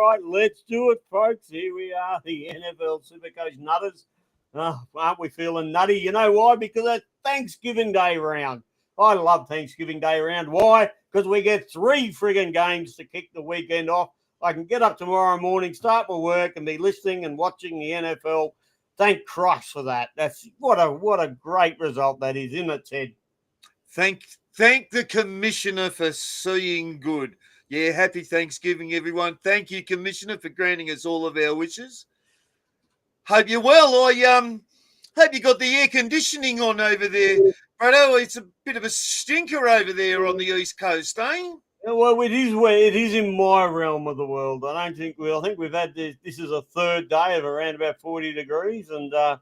right, let's do it, folks. Here we are, the NFL Supercoach Nutters. Aren't we feeling nutty? You know why? Because it's Thanksgiving Day round. I love Thanksgiving Day round. Why? Because we get 3 friggin' games to kick the weekend off. I can get up tomorrow morning, start my work, and be listening and watching the NFL. Thank Christ for that. That's what a great result that is, isn't it, Ted? Thank the Commissioner for seeing good. Yeah, happy Thanksgiving, everyone. Thank you, Commissioner, for granting us all of our wishes. Hope you're well. I hope you got the air conditioning on over there. Brado, it's a bit of a stinker over there on the East Coast, eh? Well, it is in my realm of the world. I think we've had this. This is a third day of around about 40 degrees, and I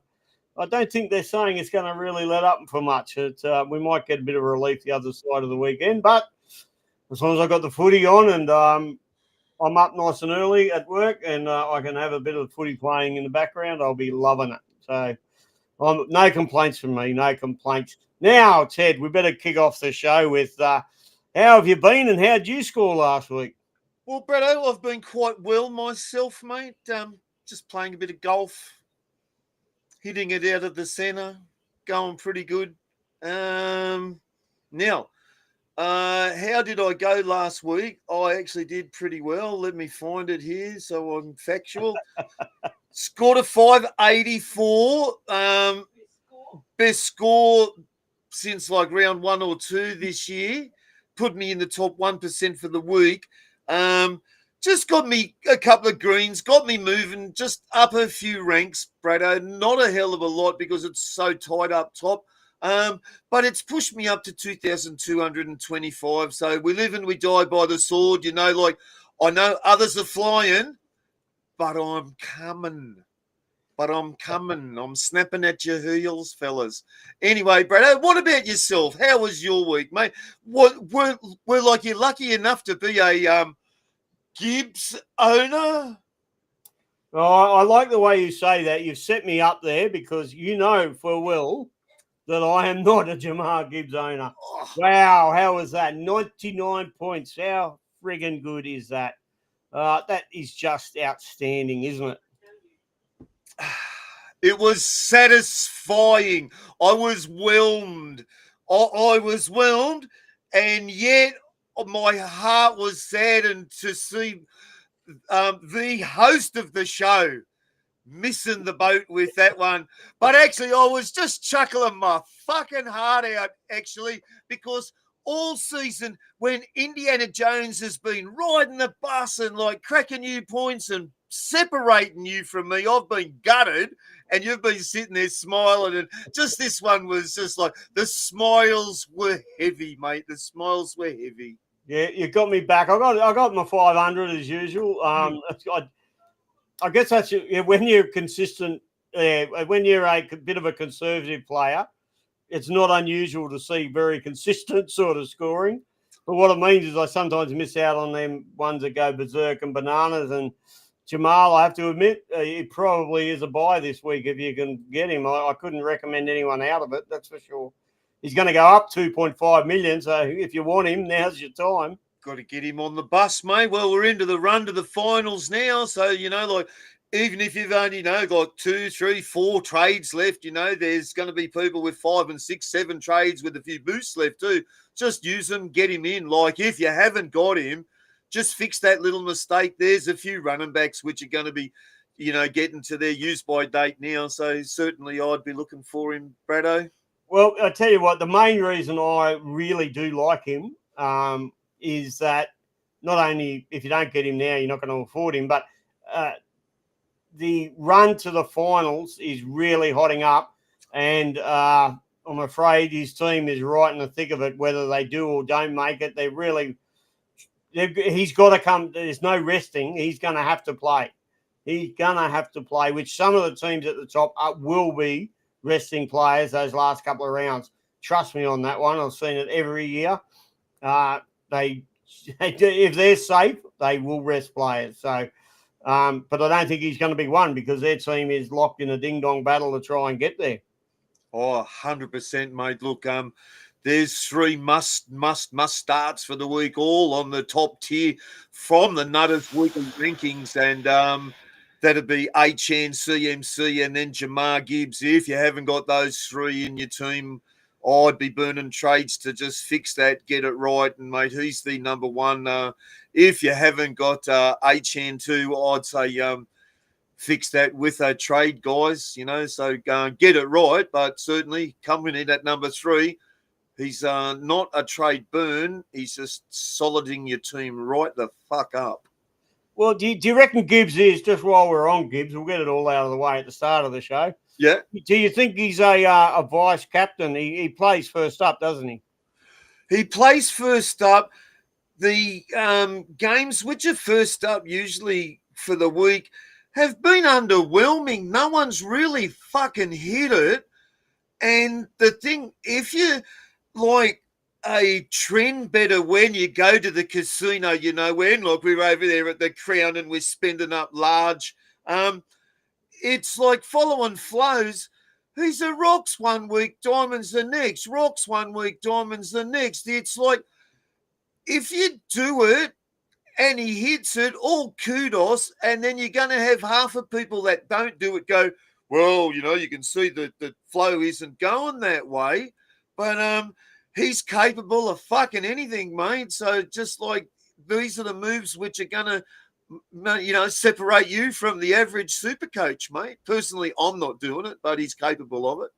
don't think they're saying it's going to really let up for much. We might get a bit of relief the other side of the weekend, but as long as I've got the footy on and I'm up nice and early at work and I can have a bit of footy playing in the background, I'll be loving it. So no complaints from me, no complaints. Now, Ted, we better kick off the show with how have you been and how did you score last week? Well, Brado, I've been quite well myself, mate. Just playing a bit of golf, hitting it out of the centre, going pretty good. Now, how did I go last week? I actually did pretty well. Let me find it here so I'm factual. Scored a 584. Best score since like round 1 or 2 this year. Put me in the top 1% for the week. Just got me a couple of greens, got me moving, just up a few ranks, Brado. Not a hell of a lot because it's so tight up top. But it's pushed me up to 2,225. So we live and we die by the sword. You know, like I know others are flying, but I'm coming. I'm snapping at your heels, fellas. Anyway, Brado, what about yourself? How was your week, mate? What were like you lucky enough to be a Gibbs owner? Oh, I like the way you say that. You've set me up there because you know for well that I am not a Jamar Gibbs owner. Oh. Wow, how was that? 99 points. How friggin' good is that? That is just outstanding, isn't it? It was satisfying. I was whelmed. I was whelmed, and yet my heart was saddened to see the host of the show missing the boat with that one. But actually, I was just chuckling my fucking heart out, actually, because all season when Indiana Jones has been riding the bus and like cracking you points and separating you from me, I've been gutted and you've been sitting there smiling, and just this one was just like the smiles were heavy, mate. The smiles were heavy. Yeah, you got me back. I got my 500 as usual. I guess that's when you're consistent. When you're a bit of a conservative player, it's not unusual to see very consistent sort of scoring. But what it means is I sometimes miss out on them ones that go berserk and bananas. And Jamal, I have to admit, it probably is a buy this week if you can get him. I couldn't recommend anyone out of it, that's for sure. He's going to go up 2.5 million. So if you want him, now's your time. Got to get him on the bus, mate. Well, we're into the run to the finals now. So, you know, like even if you've only, got 2, 3, 4 trades left, there's going to be people with 5 and 6, 7 trades with a few boosts left too. Just use them, get him in. Like if you haven't got him, just fix that little mistake. There's a few running backs which are going to be, getting to their use by date now. So certainly I'd be looking for him, Brado. Well, I tell you what, the main reason I really do like him is that not only if you don't get him now, you're not going to afford him, but the run to the finals is really hotting up. And I'm afraid his team is right in the thick of it, whether they do or don't make it. He's got to come. There's no resting. He's going to have to play. He's going to have to play, which some of the teams at the top will be resting players those last couple of rounds. Trust me on that one. I've seen it every year. If they're safe, they will rest players. So, but I don't think he's going to be one because their team is locked in a ding-dong battle to try and get there. Oh, 100%, mate. Look, There's 3 must starts for the week, all on the top tier from the Nutters weekly rankings, and that'd be HN, CMC, and then Jamar Gibbs. If you haven't got those 3 in your team, I'd be burning trades to just fix that, get it right, and mate, he's the number one. If you haven't got HN2, I'd say fix that with a trade, guys. So get it right, but certainly coming in at number 3. He's not a trade burn. He's just soliding your team right the fuck up. Well, do you reckon Gibbs is, just while we're on Gibbs, we'll get it all out of the way at the start of the show. Yeah. Do you think he's a vice captain? He plays first up, doesn't he? He plays first up. The games which are first up usually for the week have been underwhelming. No one's really fucking hit it. And the thing, if you like a trend better when you go to the casino, when like we're over there at the Crown and we're spending up large, it's like following flows. He's a rocks one week, diamonds the next, rocks one week, diamonds the next. It's like, if you do it and he hits it, all kudos, and then you're going to have half of people that don't do it go, well, you can see that the flow isn't going that way, but he's capable of fucking anything, mate. So just like these are the moves which are going to, separate you from the average super coach, mate. Personally, I'm not doing it, but he's capable of it.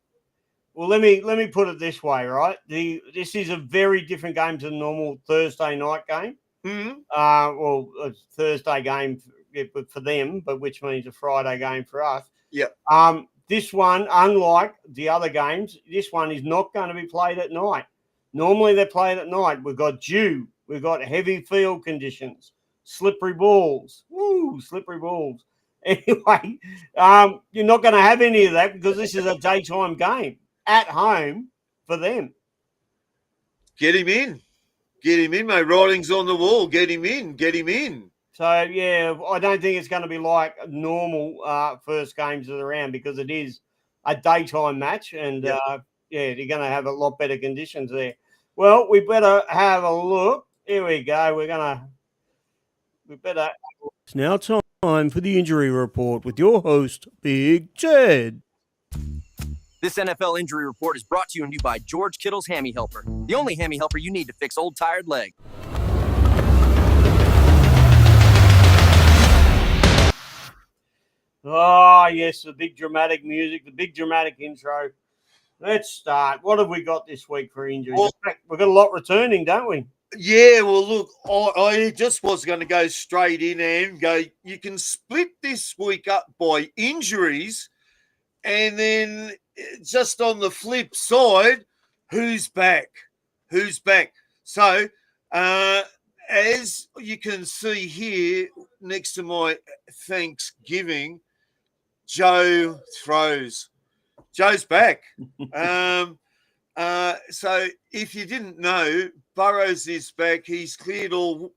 Well, let me put it this way, right? This is a very different game to the normal Thursday night game. Mm-hmm. A Thursday game for them, but which means a Friday game for us. Yeah. This one, unlike the other games, this one is not going to be played at night. Normally they're played at night. We've got dew. We've got heavy field conditions, slippery balls. Woo, slippery balls. Anyway, you're not going to have any of that because this is a daytime game at home for them. Get him in. Get him in, mate. Writing's on the wall. Get him in. Get him in. So, yeah, I don't think it's going to be like normal first games of the round because it is a daytime match and, you're going to have a lot better conditions there. Well, we better have a look. Here we go. It's now time for the injury report with your host, Big Ted. This NFL injury report is brought to you by George Kittle's Hammy Helper, the only hammy helper you need to fix old tired leg. Oh, yes, the big dramatic music, the big dramatic intro. Let's start. What have we got this week for injuries? Well, we've got a lot returning, don't we? Yeah, well, look, I just was going to go straight in and go, you can split this week up by injuries, and then just on the flip side, who's back? Who's back? So, as you can see here next to my Thanksgiving, Joe throws. Joe's back. So if you didn't know, Burrows is back. He's cleared all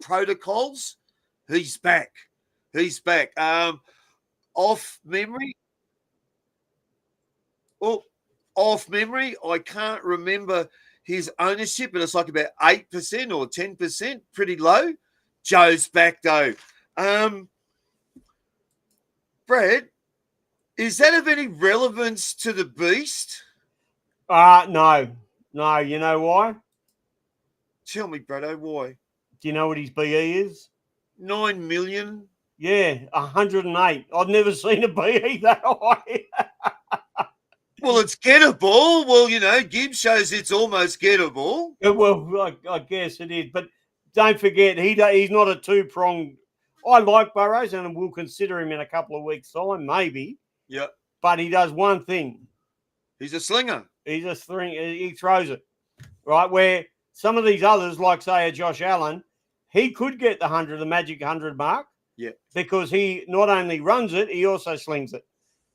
protocols. He's back. He's back. Off memory, I can't remember his ownership, but it's like about 8% or 10%, pretty low. Joe's back though. Brad, is that of any relevance to the beast? No. You know why? Tell me, Brado, why? Do you know what his BE is? 9 million. Yeah, 108. I've never seen a BE that high. Well, it's gettable. Well, Gibbs shows it's almost gettable. Well, I guess it is. But don't forget, he's not a two-pronged. I like Burrows, and we'll consider him in a couple of weeks' time, maybe. Yep. But he does one thing. He's a slinger. He's a slinger. He throws it, right? Where some of these others, like, say, a Josh Allen, he could get the magic 100 mark. Yeah. Because he not only runs it, he also slings it.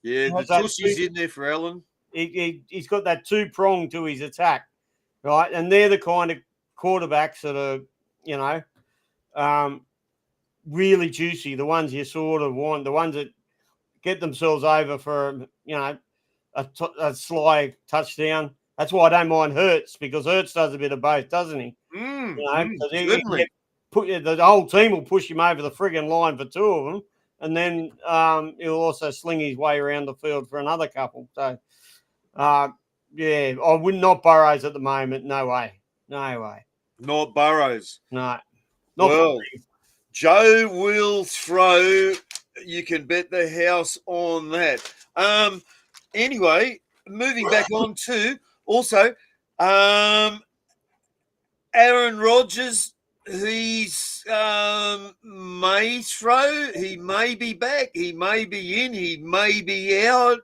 Yeah, the tushy's in there for Allen. He's got that two-prong to his attack, right? And they're the kind of quarterbacks that are, really juicy, the ones you sort of want, the ones that get themselves over for, a sly touchdown, That's why I don't mind Hurts, because Hurts does a bit of both, doesn't he? Certainly. The whole team will push him over the frigging line for two of them, and then he'll also sling his way around the field for another couple. So, yeah, I would not Burrows at the moment. No way. Not Burrows. No. Well, Joe will throw. You can bet the house on that. Anyway, moving back on to also Aaron Rodgers. He's may throw. He may be back. He may be in. He may be out.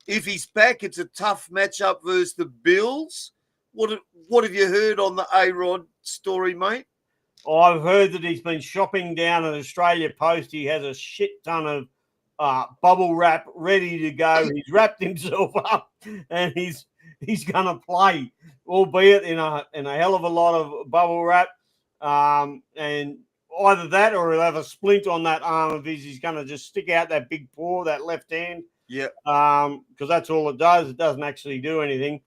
If he's back, it's a tough matchup versus the Bills. What have you heard on the A-Rod story, mate? I've heard that he's been shopping down at Australia Post. He has a shit ton of bubble wrap ready to go. He's wrapped himself up, and he's going to play, albeit in a hell of a lot of bubble wrap. And either that, or he'll have a splint on that arm of his. He's going to just stick out that big paw, that left hand. Yeah. Because that's all it does. It doesn't actually do anything.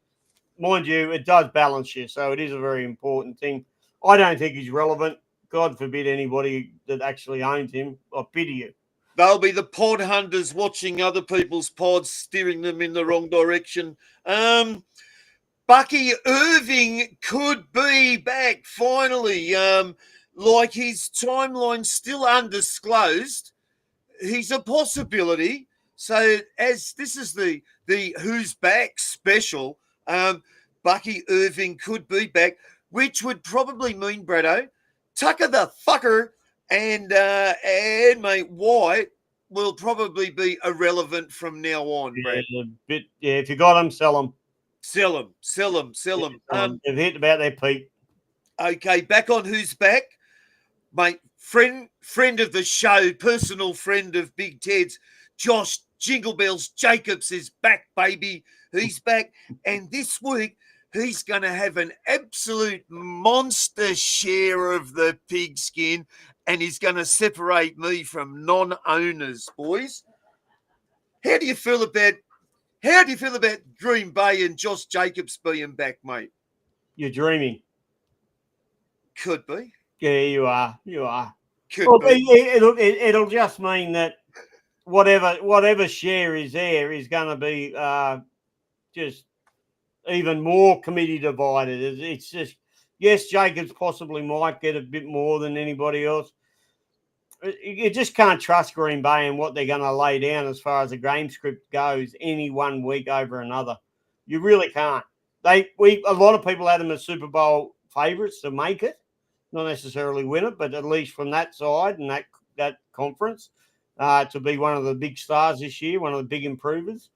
Mind you, it does balance you, so it is a very important thing. I don't think he's relevant. God forbid anybody that actually owns him. I pity you. They'll be the pod hunters watching other people's pods, steering them in the wrong direction. Bucky Irving could be back finally. Like his timeline's still undisclosed. He's a possibility. So as this is the Who's Back special, Bucky Irving could be back, which would probably mean, Bretto, Tucker the fucker and mate White will probably be irrelevant from now on, Brad. If you got them, sell them. Sell them. They've hit about their peak. Okay, back on Who's Back, mate. Friend of the show, personal friend of Big Ted's, Josh Jingle Bells Jacobs is back, baby. He's back, and this week he's going to have an absolute monster share of the pigskin, and he's going to separate me from non-owners, boys. How do you feel about Green Bay and Josh Jacobs being back, mate? You're dreaming. Could be. Yeah, you are. You are. Could Look, be. It'll just mean that whatever share is there is going to be just even more committee divided. It's just, yes, Jacobs possibly might get a bit more than anybody else. You just can't trust Green Bay and what they're going to lay down as far as the game script goes any one week over another. You really can't. A lot of people had them as Super Bowl favourites to make it, not necessarily win it, but at least from that side and that conference to be one of the big stars this year, one of the big improvers.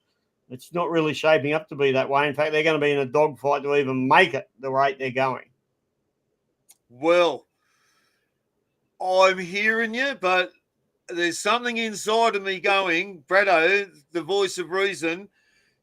It's not really shaping up to be that way. In fact, they're going to be in a dogfight to even make it the rate they're going. Well, I'm hearing you, but there's something inside of me going, Bretto, the voice of reason,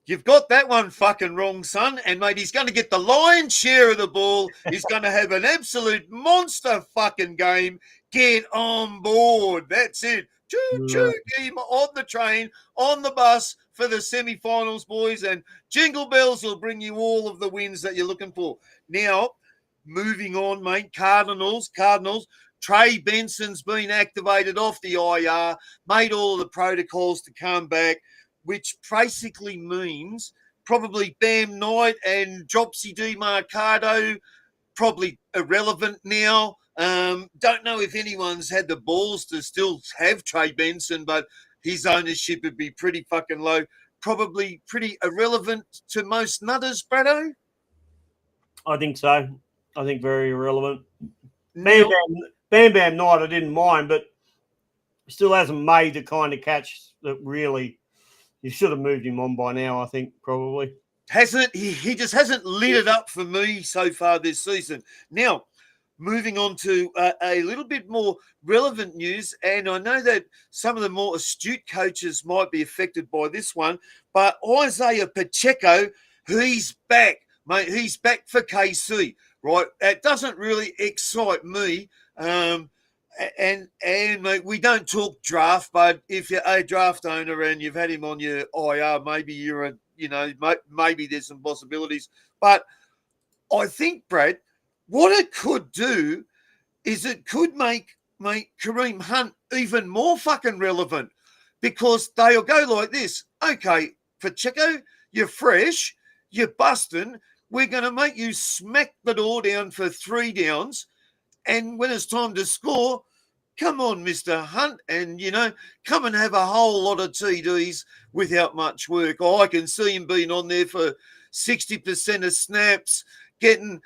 you've got that one fucking wrong, son. And, mate, he's going to get the lion's share of the ball. He's going to have an absolute monster fucking game. Get on board. That's it. Choo-choo, get him on the train, on the bus for the semi-finals, boys. And Jingle Bells will bring you all of the wins that you're looking for. Now, moving on, mate, Cardinals. Trey Benson's been activated off the IR, made all of the protocols to come back, which basically means probably Bam Knight and Dropsy DeMarcado probably irrelevant now. Don't know if anyone's had the balls to still have Trey Benson, but his ownership would be pretty fucking low. Probably pretty irrelevant to most nutters, Bretto? I think so. I think very irrelevant. Bam Bam Knight, I didn't mind, but still hasn't made the kind of catch that really you should have moved him on by now, I think, probably. Hasn't he just hasn't lit it up for me so far this season. Now, moving on to a little bit more relevant news, and I know that some of the more astute coaches might be affected by this one, but Isaiah Pacheco, he's back, mate. He's back for KC, right? That doesn't really excite me. And mate, we don't talk draft, but if you're a draft owner and you've had him on your IR, maybe you're maybe there's some possibilities. But I think, Brad, what it could do is it could make Kareem Hunt even more fucking relevant, because they'll go like this. Okay, Pacheco, you're fresh, you're busting. We're going to make you smack the door down for 3 downs. And when it's time to score, come on, Mr. Hunt, and, come and have a whole lot of TDs without much work. I can see him being on there for 60% of snaps, getting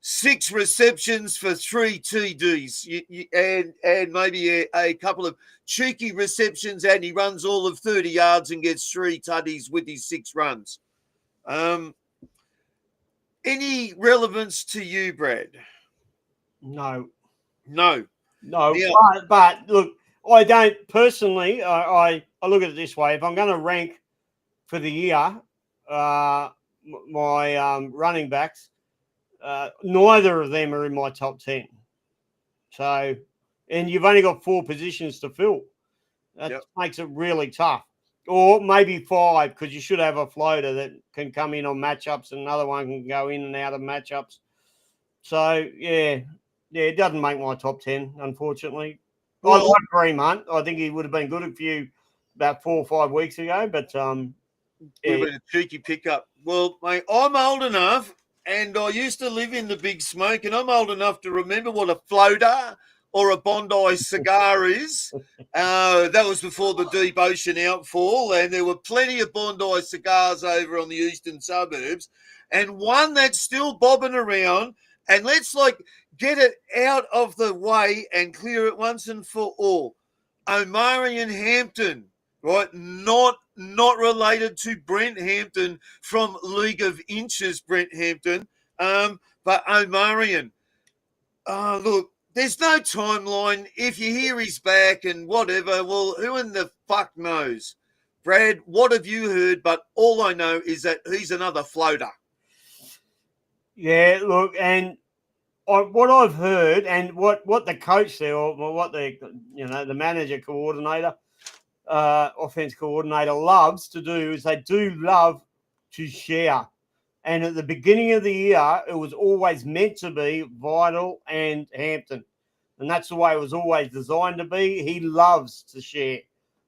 6 receptions for 3 TDs, and maybe a couple of cheeky receptions, and he runs all of 30 yards and gets 3 tutties with his 6 runs. Any relevance to you, Brad? No. Yeah. But look, I don't personally. I look at it this way: if I'm going to rank for the year, my running backs, neither of them are in my top 10. So, and you've only got 4 positions to fill. That makes it really tough. Or maybe 5, because you should have a floater that can come in on matchups, and another one can go in and out of matchups. So, yeah, it doesn't make my top 10, unfortunately. I like Kareem Hunt. I think he would have been good about 4 or 5 weeks ago, but We've been a cheeky pickup. Well, mate, I'm old enough, and I used to live in the Big Smoke, and I'm old enough to remember what a floater or a Bondi cigar is. That was before the deep ocean outfall, and there were plenty of Bondi cigars over on the eastern suburbs, and one that's still bobbing around, and let's get it out of the way and clear it once and for all. Omarion Hampton, right? Not related to Brent Hampton from League of Inches, Brent Hampton, but Omarion. Look, there's no timeline. If you hear he's back and whatever, well, who in the fuck knows? Brad, what have you heard? But all I know is that he's another floater. Yeah, look, and what I've heard, and what the coach there, or what the manager coordinator, offense coordinator loves to do, is they do love to share. And at the beginning of the year, it was always meant to be Vital and Hampton. And that's the way it was always designed to be. He loves to share.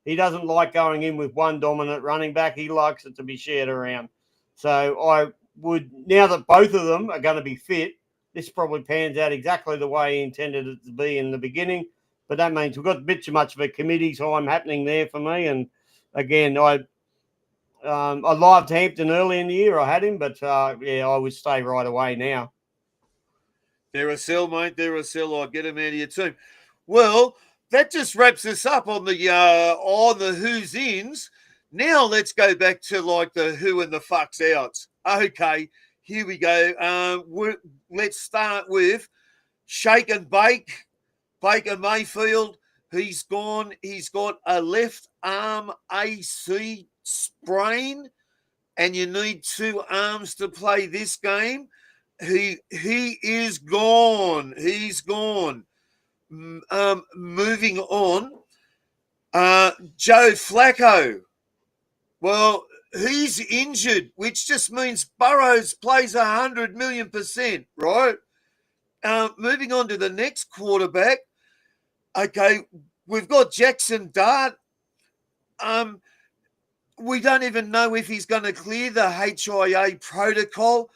He doesn't like going in with one dominant running back. He likes it to be shared around. So I would, now that both of them are going to be fit, this probably pans out exactly the way he intended it to be in the beginning. But that means we've got a bit too much of a committee time happening there for me. And again, I loved Hampton early in the year. I had him, but I would stay right away now. They're a sell, mate. They're a sell. I'll get them out of your team. Well, that just wraps us up on the who's ins. Now let's go back to the who and the fucks outs. Okay, here we go. Let's start with Shake and Bake. Baker Mayfield. He's gone. He's got a left arm AC sprain, and you need 2 arms to play this game. He is gone. He's gone. Moving on. Joe Flacco. Well, he's injured, which just means Burrows plays 100 million%, right? Moving on to the next quarterback. Okay, we've got Jackson Dart. We don't even know if he's going to clear the HIA protocol.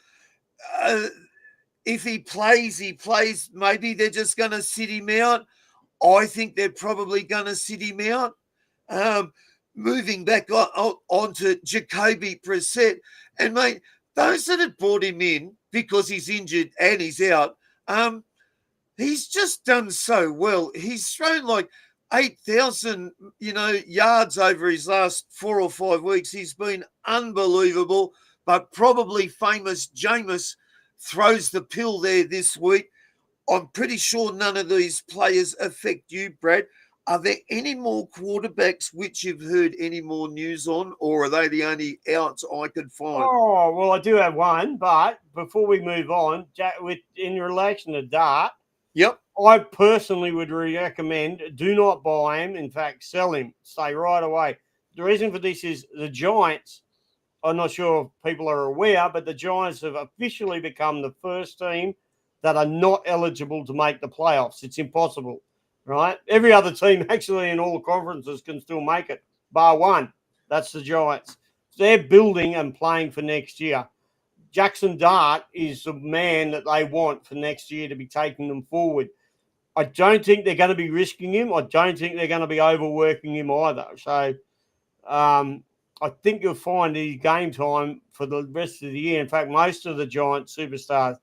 If he plays, he plays. Maybe they're just going to sit him out. I think they're probably going to sit him out. Moving back on to Jacoby Brissett. And, mate, those that had brought him in because he's injured and he's out, he's just done so well. He's thrown 8,000, yards over his last 4 or 5 weeks. He's been unbelievable, but probably famous Jameis throws the pill there this week. I'm pretty sure none of these players affect you, Brad. Are there any more quarterbacks which you've heard any more news on, or are they the only outs I could find? Oh, well, I do have one, but before we move on, in relation to Dart, yep, I personally would recommend do not buy him. In fact, sell him. Stay right away. The reason for this is the Giants I'm not sure if people are aware, but the Giants have officially become the first team that are not eligible to make the playoffs. It's impossible, right? Every other team actually in all the conferences can still make it, bar one. That's the Giants. They're building and playing for next year. Jackson Dart is the man that they want for next year to be taking them forward. I don't think they're going to be risking him. I don't think they're going to be overworking him either. So I think you'll find his game time for the rest of the year. In fact, most of the Giants superstars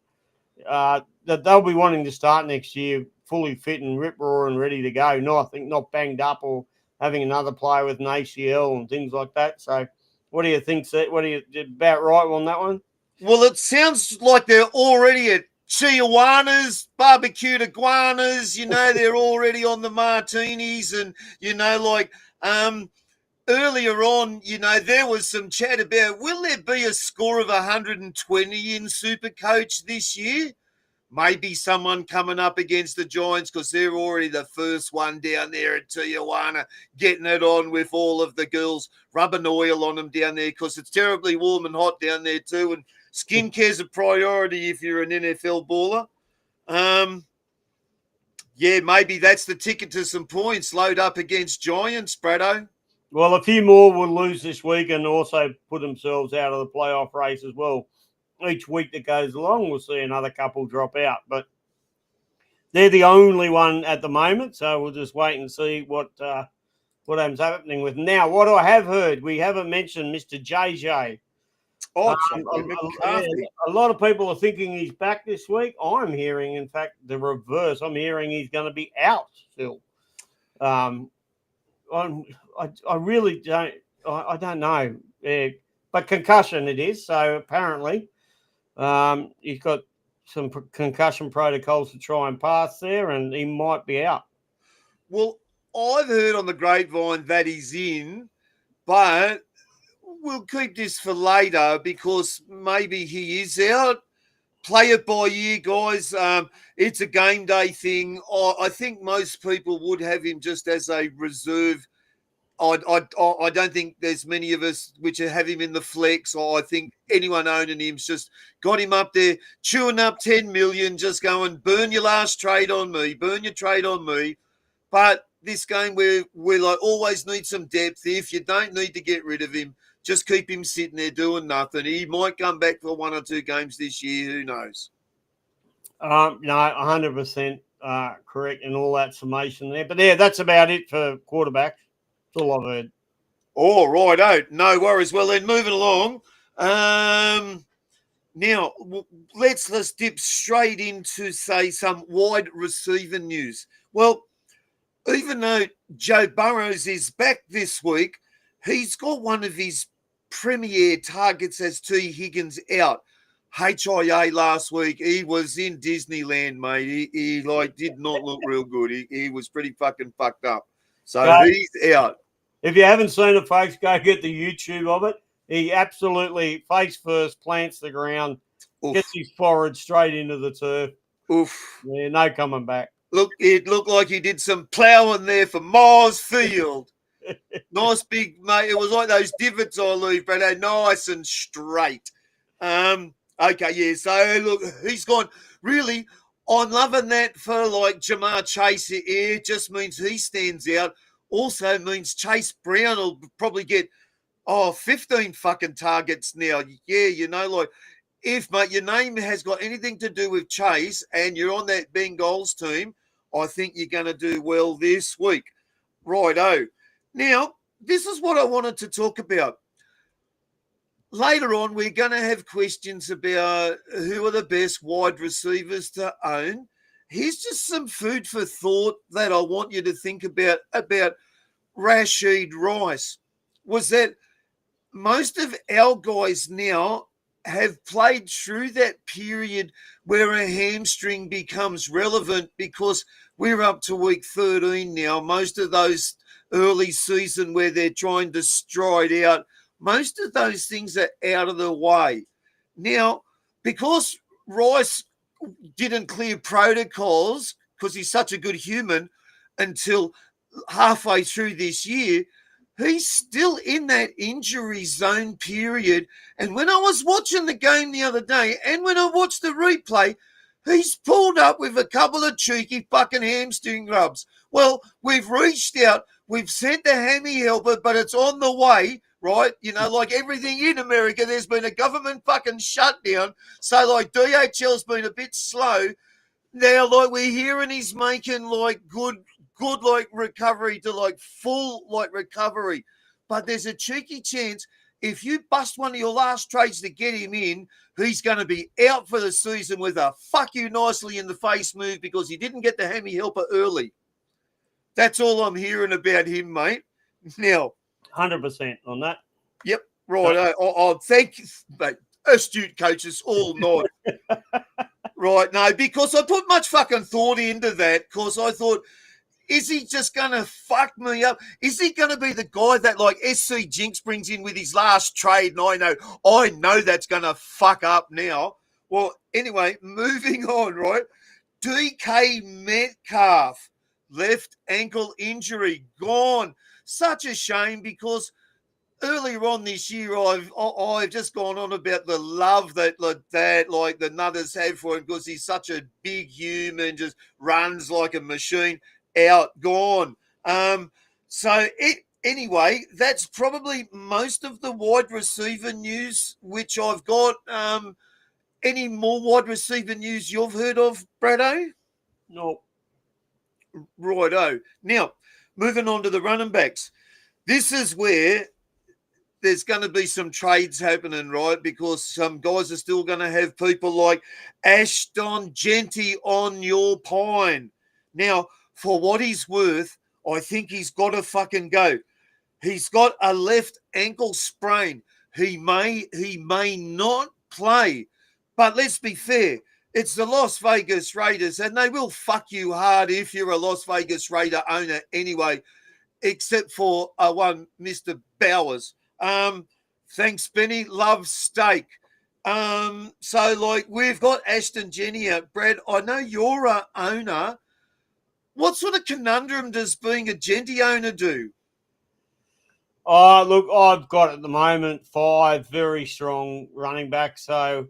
that they'll be wanting to start next year fully fit and rip roaring and ready to go. No, I think not banged up or having another player with an ACL and things like that. So what do you think, Seth? What do you about right on that one? Well, it sounds like they're already at Chihuahuas, barbecued iguanas, they're already on the martinis and, earlier on, there was some chat about, will there be a score of 120 in Supercoach this year? Maybe someone coming up against the Giants because they're already the first one down there at Tijuana, getting it on with all of the girls, rubbing oil on them down there because it's terribly warm and hot down there too. And skincare's a priority if you're an NFL baller. Maybe that's the ticket to some points. Load up against Giants, Braddo. Well, a few more will lose this week and also put themselves out of the playoff race as well. Each week that goes along, we'll see another couple drop out. But they're the only one at the moment, so we'll just wait and see what happens happening with them. Now, what I have heard, we haven't mentioned Mr. JJ. Oh, a lot of people are thinking he's back this week. I'm hearing, in fact, the reverse. I'm hearing he's going to be out still. I really don't. I don't know, but concussion it is. So apparently, he's got some concussion protocols to try and pass there, and he might be out. Well, I've heard on the grapevine that he's in, but we'll keep this for later because maybe he is out. Play it by ear, guys. It's a game day thing. I think most people would have him just as a reserve. I don't think there's many of us which have him in the flex. I think anyone owning him's just got him up there, chewing up 10 million, just going, burn your last trade on me, burn your trade on me. But this game we always need some depth. If you don't need to get rid of him, just keep him sitting there doing nothing. He might come back for 1 or 2 games this year. Who knows? No, 100% correct in all that summation there. But yeah, that's about it for quarterbacks. That's all I've heard. All right, no worries. Well, then moving along. Now, let's dip straight into, say, some wide receiver news. Well, even though Joe Burrows is back this week, he's got one of his premier targets as T. Higgins out. HIA last week, he was in Disneyland, mate. He did not look real good. He was pretty fucking fucked up. So he's out. If you haven't seen it, folks, go get the YouTube of it. He absolutely, face first, plants the ground, gets his forehead straight into the turf. Oof. Yeah, no coming back. Look, it looked like he did some ploughing there for Mars Field. Nice big, mate. It was like those divots I leave, but nice and straight. Okay, yeah. So, look, he's gone. Really, I'm loving that for, Jamar Chase. It just means he stands out. Also means Chase Brown will probably get, 15 fucking targets now. Yeah, if, mate, your name has got anything to do with Chase and you're on that Bengals team, I think you're going to do well this week. Righto. Now, this is what I wanted to talk about. Later on, we're going to have questions about who are the best wide receivers to own. Here's just some food for thought that I want you to think about Rashid Rice. Was that most of our guys now have played through that period where a hamstring becomes relevant because we're up to week 13 now. Most of those early season where they're trying to stride out, most of those things are out of the way. Now, because Rice didn't clear protocols because he's such a good human until halfway through this year, he's still in that injury zone period. And when I was watching the game the other day, and when I watched the replay, he's pulled up with a couple of cheeky fucking hamstring rubs. Well, we've reached out, we've sent the hammy helper, but it's on the way, right? You know, like everything in America, there's been a government fucking shutdown. So, like, DHL's been a bit slow. Now, like, we're hearing he's making, like, good, like, recovery to, like, full, like, recovery. But there's a cheeky chance if you bust one of your last trades to get him in, he's going to be out for the season with a fuck you nicely in the face move because he didn't get the hammy helper early. That's all I'm hearing about him, mate. Now, 100% on that. Yep, right. I'll thank you, mate. Astute coaches all nod. Right, no, because I put much fucking thought into that because I thought, is he just going to fuck me up? Is he going to be the guy that, like, SC Jinx brings in with his last trade? And I know that's going to fuck up now. Well, anyway, moving on, right? DK Metcalf, left ankle injury, gone. Such a shame because earlier on this year, I've just gone on about the love that the Nutters have for him because he's such a big human, just runs like a machine. Out, gone. Anyway, that's probably most of the wide receiver news which I've got. Any more wide receiver news you've heard of, Brado? No. Righto. Now, moving on to the running backs. This is where there's going to be some trades happening, right? Because some guys are still going to have people like Ashton Genty on your pine. Now, for what he's worth, I think he's got to fucking go. He's got a left ankle sprain. He may not play. But let's be fair. It's the Las Vegas Raiders, and they will fuck you hard if you're a Las Vegas Raider owner anyway, except for one Mr. Bowers. Thanks, Benny. Love steak. So, like, we've got Ashton Genty out. Brad, I know you're a owner. What sort of conundrum does being a Genty owner do? Oh, look, I've got at the moment 5 very strong running backs. So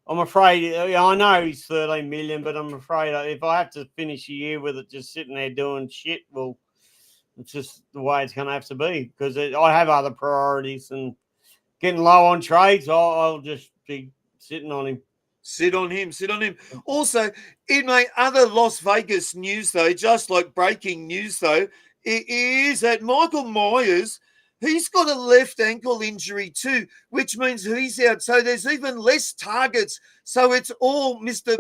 I'm afraid, I know he's 13 million, but I'm afraid if I have to finish a year with it just sitting there doing shit, well, it's just the way it's going to have to be because I have other priorities and getting low on trades, I'll just be sitting on him. Sit on him. Also, in my other Las Vegas news, though, just like breaking news, though, it is that Michael Myers, he's got a left ankle injury too, which means he's out. So there's even less targets. So it's all Mr.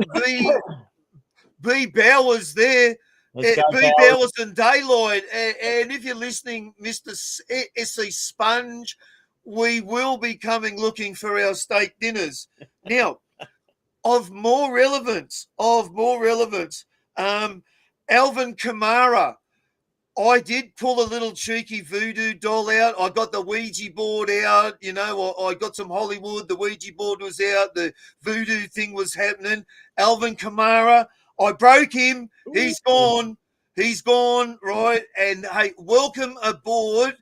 B Bowers there. B Bowers and Daylight. And if you're listening, Mr. SC Sponge, we will be coming looking for our steak dinners. Now, Of more relevance, Alvin Kamara. I did pull a little cheeky voodoo doll out. I got the Ouija board out. I got some Hollywood. The Ouija board was out. The voodoo thing was happening. Alvin Kamara, I broke him. He's gone. Right? And, hey, welcome aboard.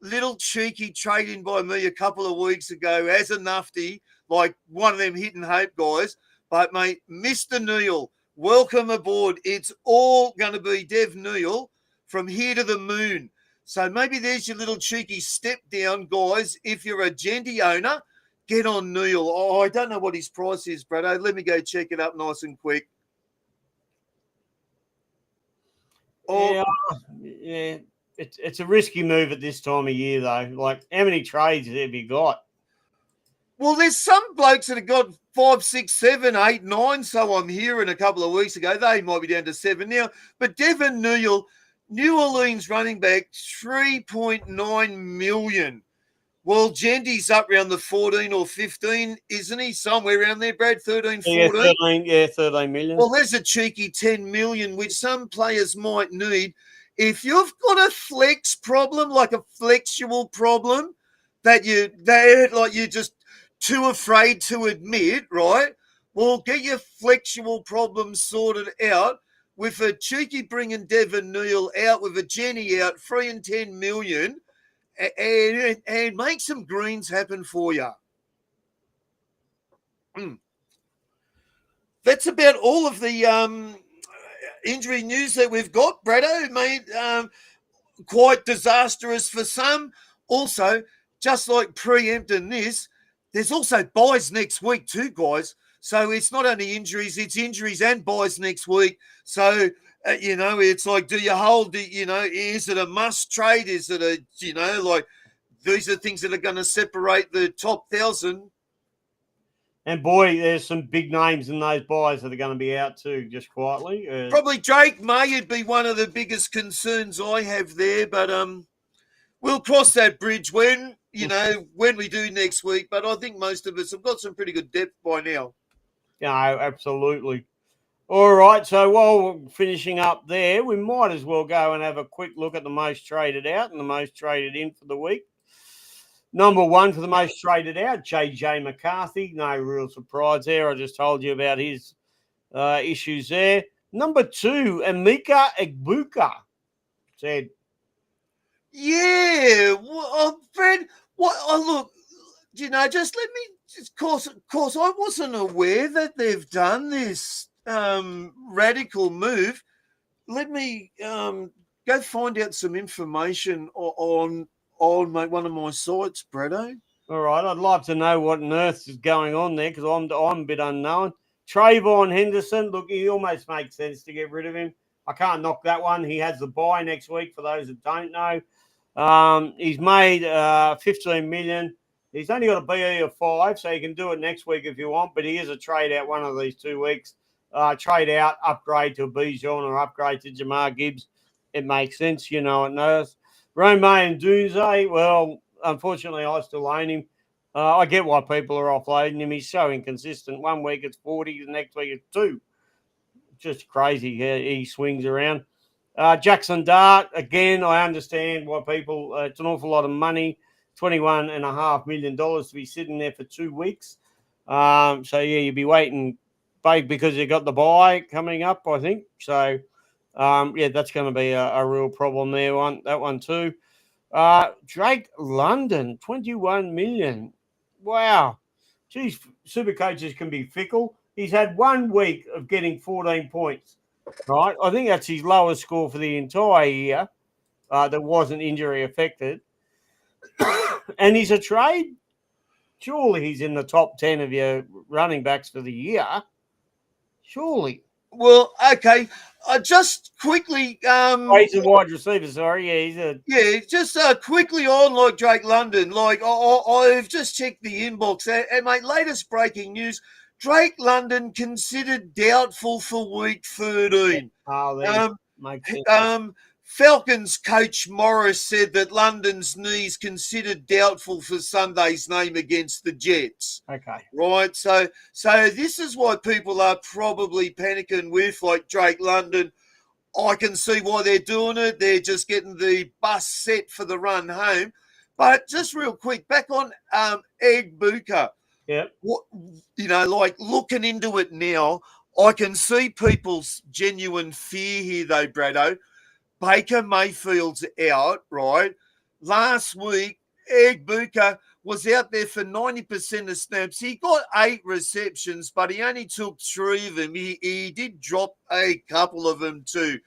Little cheeky trade-in by me a couple of weeks ago as a nufty. Like one of them hidden hope guys. But, mate, Mr. Neal, welcome aboard. It's all going to be Dev Neal from here to the moon. So maybe there's your little cheeky step down, guys. If you're a Genty owner, get on Neal. Oh, I don't know what his price is, Brado. Let me go check it up nice and quick. Oh, yeah. It's a risky move at this time of year, though. Like, how many trades have you got? Well, there's some blokes that have got 5, 6, 7, 8, 9. So I'm hearing a couple of weeks ago. They might be down to 7 now. But Devin Neal, New Orleans running back, 3.9 million. Well, Genty's up around the 14 or 15, isn't he? Somewhere around there, Brad, 13, 14? Yeah, 13 million. Well, there's a cheeky 10 million, which some players might need. If you've got a flex problem, like a flexual problem, that you're just too afraid to admit, right? Well, get your flexual problems sorted out with a cheeky bringing Devin Neal out with a Genty out, 3 and 10 million. and make some greens happen for you. That's about all of the injury news that we've got, Bretto. Mate, quite disastrous for some. Also, just like preempting this, there's also buys next week too, guys. So it's not only injuries, it's injuries and buys next week. So, it's like, do you hold, is it a must trade? Is it like these are things that are going to separate the top 1,000? And boy, there's some big names in those buys that are going to be out too, just quietly. Probably Drake May would be one of the biggest concerns I have there, but we'll cross that bridge when we do next week. But I think most of us have got some pretty good depth by now. Yeah, absolutely. All right, so while we're finishing up there, we might as well go and have a quick look at the most traded out and the most traded in for the week. Number one for the most traded out, JJ McCarthy. No real surprise there. I just told you about his issues there. Number two, Emeka Egbuka. Said, yeah, Fred. Look, just let me. Of course, I wasn't aware that they've done this radical move. Let me go find out some information on one of my sites, Bretto. all right, I'd love to know what on earth is going on there because I'm a bit unknown. Trayvon Henderson, look, he almost makes sense to get rid of him. I can't knock that one. He has the bye next week for those that don't know. He's made $15 million. He's only got a BE of 5, so you can do it next week if you want, but he is a trade out one of these 2 weeks. Trade out, upgrade to a Bijan or upgrade to Jamar Gibbs. It makes sense, it knows. Romain Dunze, well, unfortunately, I still own him. I get why people are offloading him. He's so inconsistent. 1 week it's 40, the next week it's 2. Just crazy. He swings around. Jackson Dart, again, I understand why people, it's an awful lot of money, $21.5 million to be sitting there for 2 weeks. So, yeah, you'd be waiting because you got the bye coming up, I think. So, that's going to be a real problem there. That one too. Drake London, $21 million. Wow. Geez, super coaches can be fickle. He's had 1 week of getting 14 points, right? I think that's his lowest score for the entire year that wasn't injury affected. And he's a trade. Surely he's in the top 10 of your running backs for the year. Surely. Well, okay. Just quickly. He's a wide receiver, sorry. Yeah, just quickly on like Drake London. Like I've just checked the inbox and mate, latest breaking news. Drake London considered doubtful for week 13. Makes sense. Falcons coach Morris said that London's knees considered doubtful for Sunday's game against the Jets. Okay. Right. So this is why people are probably panicking with like Drake London. I can see why they're doing it. They're just getting the bus set for the run home. But just real quick, back on Egbuka. Yep. Like looking into it now, I can see people's genuine fear here though, Braddo. Baker Mayfield's out, right? Last week, Egbuka was out there for 90% of snaps. He got 8 receptions, but he only took 3 of them. He did drop a couple of them too.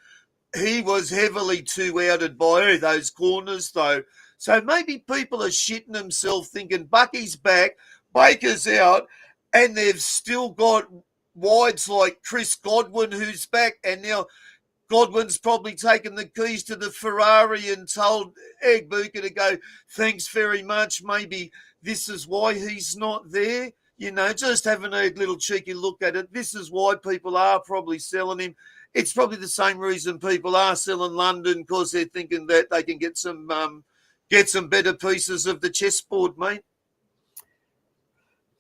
He was heavily two-outed by those corners, though. So maybe people are shitting themselves thinking Bucky's back, Baker's out, and they've still got wides like Chris Godwin who's back, and now Godwin's probably taken the keys to the Ferrari and told Egbuka to go, thanks very much. Maybe this is why he's not there. Just having a little cheeky look at it. This is why people are probably selling him. It's probably the same reason people are selling London because they're thinking that they can get some better pieces of the chessboard, mate.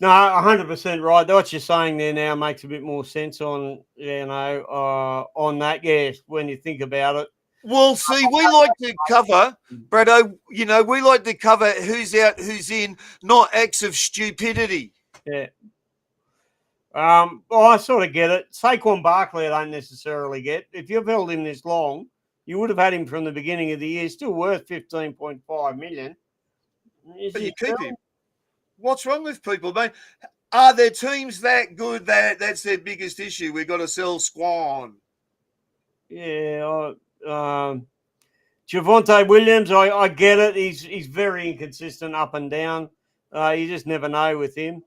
No, 100% right. What you're saying there now makes a bit more sense on that. Yes, when you think about it. Well, see, we like to cover, Bretto, we like to cover who's out, who's in, not acts of stupidity. Yeah. I sort of get it. Saquon Barkley, I don't necessarily get. If you've held him this long, you would have had him from the beginning of the year, still worth $15.5 million. Is But he you keep still? him. What's wrong with people, mate? Are their teams that good that that's their biggest issue? We've got to sell Squan. Yeah. Javonte Williams, I get it. He's very inconsistent up and down. You just never know with him.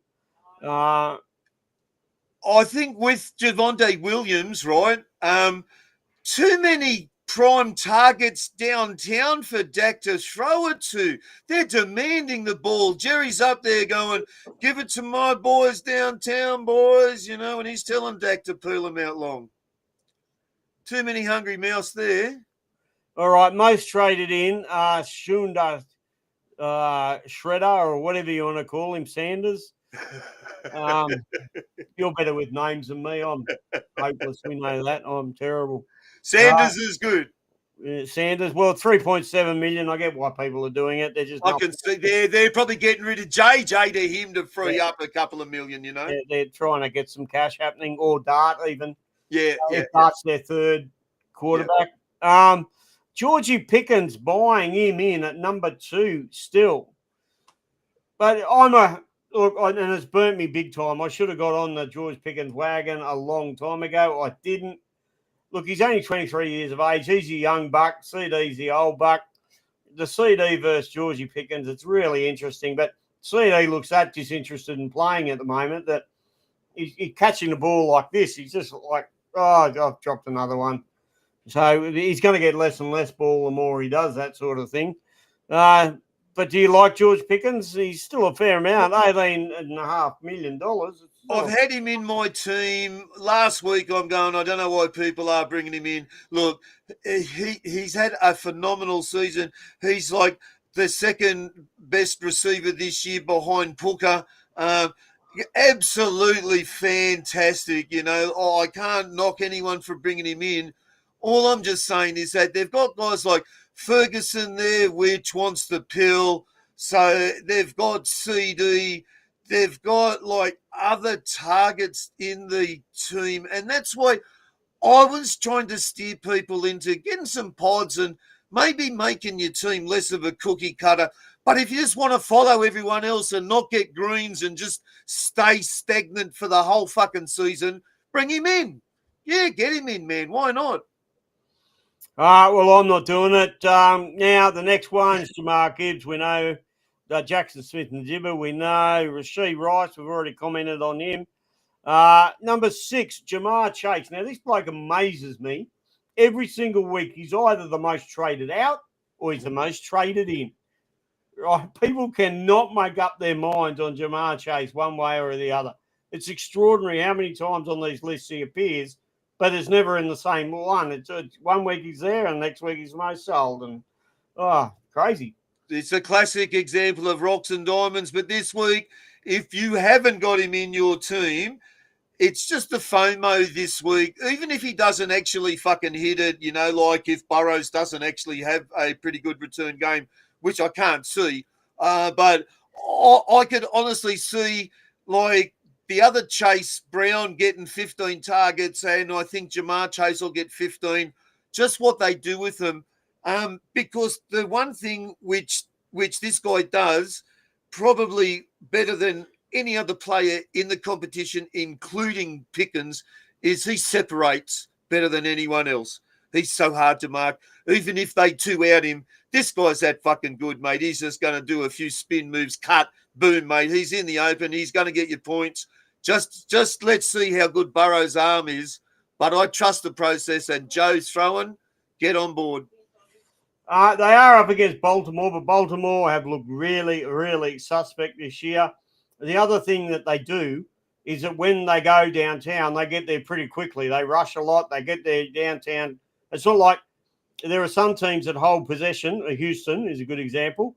I think with Javonte Williams, right? Too many prime targets downtown for Dak to throw it to. They're demanding the ball. Jerry's up there going, give it to my boys downtown, boys, and he's telling Dak to peel them out long. Too many hungry mouths there. All right, most traded in, Shunda Shredder or whatever you want to call him, Sanders. You're better with names than me. I'm hopeless. We know that. I'm terrible. Sanders is good. Sanders, well, 3.7 million. I get why people are doing it. They're just I not. can see they're probably getting rid of JJ to him to free up a couple of million, They're trying to get some cash happening, or Dart even. Yeah, yeah. Dart's their third quarterback. Georgie Pickens buying him in at number 2 still. But and it's burnt me big time. I should have got on the George Pickens wagon a long time ago. I didn't. Look, he's only 23 years of age. He's a young buck. CD's the old buck. The CD versus Georgie Pickens, it's really interesting. But CD looks that disinterested in playing at the moment that he's catching the ball like this. He's just like, oh, I've dropped another one. So he's going to get less and less ball the more he does that sort of thing. But do you like George Pickens? He's still a fair amount, $18.5 million. I've had him in my team. Last week I'm going, I don't know why people are bringing him in. Look, he's had a phenomenal season. He's like the second best receiver this year behind Puka. Absolutely fantastic. I can't knock anyone for bringing him in. All I'm just saying is that they've got guys like Ferguson there, which wants the pill. So they've got CD. They've got like other targets in the team. And that's why I was trying to steer people into getting some pods and maybe making your team less of a cookie cutter. But if you just want to follow everyone else and not get greens and just stay stagnant for the whole fucking season, bring him in. Yeah, get him in, man. Why not? Well, I'm not doing it. Now, the next one's Jamar Gibbs. We know Jackson Smith and Jibba. We know Rasheed Rice. We've already commented on him. Number 6, Jamar Chase. Now, this bloke amazes me. Every single week, he's either the most traded out or he's the most traded in. Right? People cannot make up their minds on Jamar Chase one way or the other. It's extraordinary how many times on these lists he appears, but it's never in the same one. It's 1 week he's there and next week he's most sold. And, crazy. It's a classic example of rocks and diamonds. But this week, if you haven't got him in your team, it's just a FOMO this week. Even if he doesn't actually fucking hit it, like if Burrows doesn't actually have a pretty good return game, which I can't see. But I could honestly see, like, the other Chase Brown getting 15 targets, and I think Jamar Chase will get 15. Just what they do with them. Because the one thing which this guy does probably better than any other player in the competition, including Pickens, is he separates better than anyone else. He's so hard to mark. Even if they two out him, this guy's that fucking good, mate. He's just going to do a few spin moves, cut, boom, mate. He's in the open. He's going to get you points. Just let's see how good Burrow's arm is. But I trust the process, and Joe's throwing. Get on board. They are up against Baltimore, but Baltimore have looked really, really suspect this year. The other thing that they do is that when they go downtown, they get there pretty quickly. They rush a lot. They get there downtown. It's not like there are some teams that hold possession. Houston is a good example.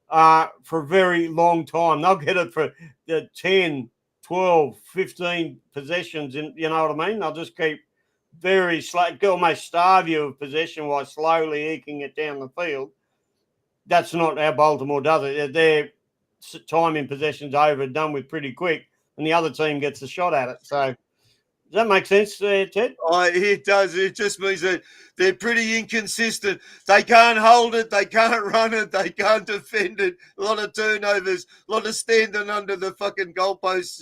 For a very long time. They'll get it for 10, 12, 15 possessions. You know what I mean? They'll just keep very slow, almost starve you of possession while slowly eking it down the field. That's not how Baltimore does it. Their time in possession's over, done with pretty quick, and the other team gets a shot at it. So Does that make sense, Ted? It does. It just means that they're pretty inconsistent. They can't hold it. They can't run it. They can't defend it. A lot of turnovers. A lot of standing under the fucking goalposts.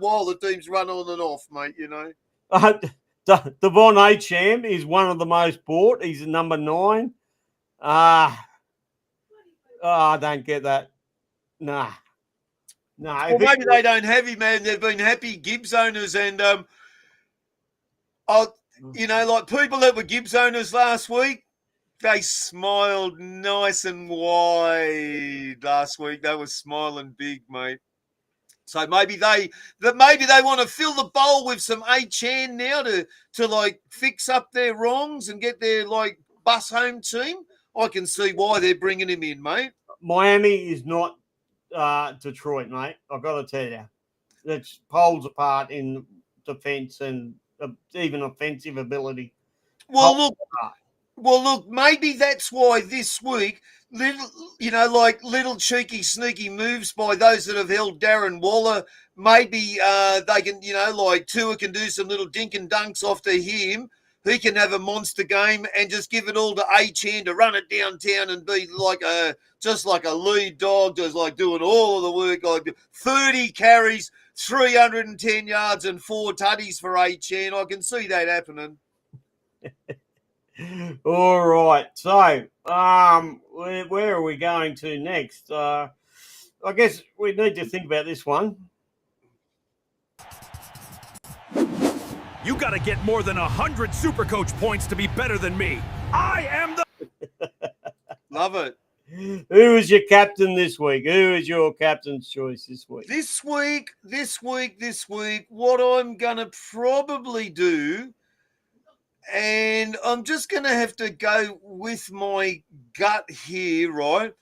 While the teams run on and off, mate. Devon Acham is one of the most bought. He's number 9. I don't get that. Nah. Well, maybe they don't have him, man. They've been happy Gibbs owners, and like people that were Gibbs owners last week, they smiled nice and wide last week. They were smiling big, mate. So maybe they want to fill the bowl with some A-Chan now to like fix up their wrongs and get their like bus home team. I can see why they're bringing him in, mate. Miami is not Detroit, mate. I've got to tell you, it's poles apart in defense and even offensive ability. Well, look, maybe that's why this week, little cheeky, sneaky moves by those that have held Darren Waller. Maybe they can, like Tua can do some little dink and dunks off to him. He can have a monster game and just give it all to A-Chan to run it downtown and be just like a lead dog, just like doing all of the work. Like 30 carries, 310 yards and 4 tutties for A-Chan. I can see that happening. All right. So, where are we going to next? I guess we need to think about this one. You got to get more than 100 Supercoach points to be better than me. I am the... Love it. Who is your captain this week? Who is your captain's choice this week? This week, what I'm going to probably do, and I'm just going to have to go with my gut here, right?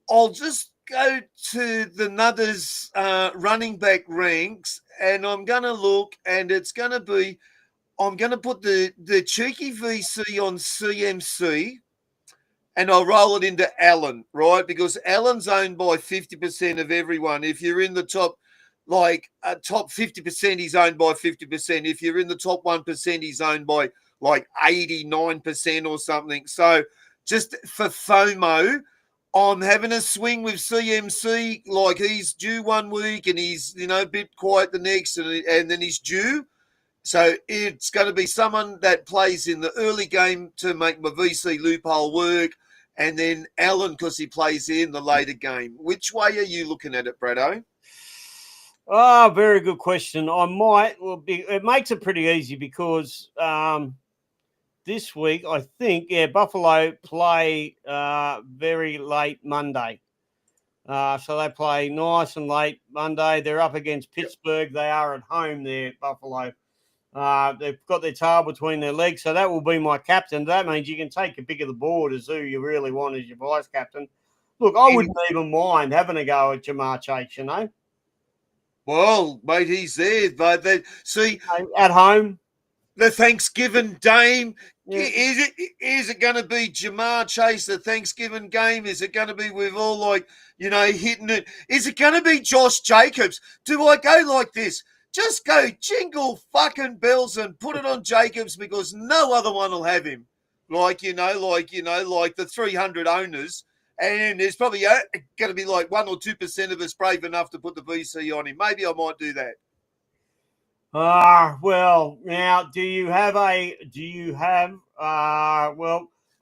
I'll just go to the Nutters running back ranks, and I'm going to look, and it's going to be, I'm going to put the cheeky VC on CMC, and I'll roll it into Allen, right? Because Allen's owned by 50% of everyone. If you're in the top, top 50%, he's owned by 50%. If you're in the top 1%, he's owned by 89% or something. So just for FOMO, I'm having a swing with CMC. Like he's due one week and he's, a bit quiet the next and then he's due. So it's going to be someone that plays in the early game to make my VC loophole work, and then Allen because he plays in the later game. Which way are you looking at it, Braddo? Oh, very good question. It makes it pretty easy because this week I think, Buffalo play very late Monday. So they play nice and late Monday. They're up against Pittsburgh. Yep. They are at home there, Buffalo. They've got their tail between their legs, so that will be my captain. That means you can take a pick of the board as who you really want as your vice captain. Look, I wouldn't even mind having a go at Jamar Chase, Well, mate, he's there. But see, at home, the Thanksgiving game. Yeah. Is it going to be Jamar Chase, the Thanksgiving game? Is it going to be with all hitting it? Is it going to be Josh Jacobs? Do I go like this? Just go jingle fucking bells and put it on Jacobs because no other one will have him. Like the 300 owners. And there's probably going to be 1 or 2% of us brave enough to put the VC on him. Maybe I might do that. Well, now,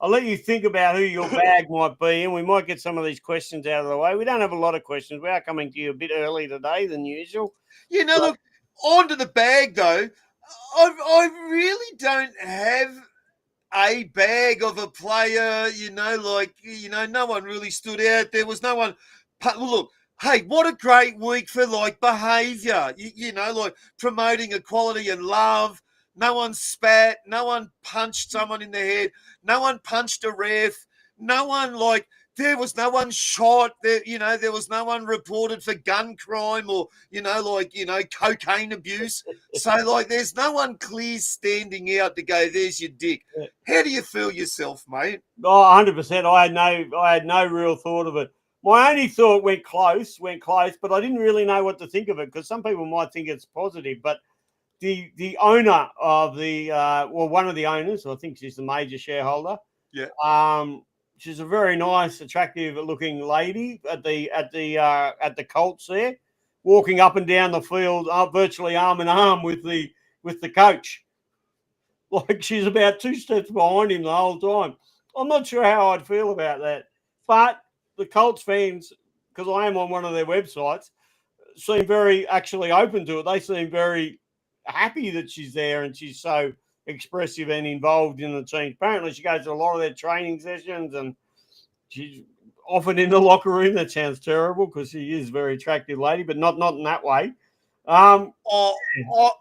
I'll let you think about who your bag might be, and we might get some of these questions out of the way. We don't have a lot of questions. We are coming to you a bit early today than usual. Look, onto the bag, though. I really don't have a bag of a player, no one really stood out. There was no one. Look, hey, what a great week for behavior, promoting equality and love. No one spat, no one punched someone in the head, no one punched a ref, no one there was no one shot, there was no one reported for gun crime or, cocaine abuse. So, there's no one clear standing out to go, there's your dick. How do you feel yourself, mate? Oh, 100%. I had no real thought of it. My only thought went close, but I didn't really know what to think of it because some people might think it's positive. But the owner of the one of the owners, I think she's the major shareholder. Yeah. She's a very nice, attractive-looking lady at the Colts there, walking up and down the field, virtually arm in arm with the coach, like she's about 2 steps behind him the whole time. I'm not sure how I'd feel about that, but the Colts fans, because I am on one of their websites, seem very actually open to it. They seem very happy that she's there and she's so expressive and involved in the team. Apparently, she goes to a lot of their training sessions and she's often in the locker room. That sounds terrible because she is a very attractive lady, but not in that way. I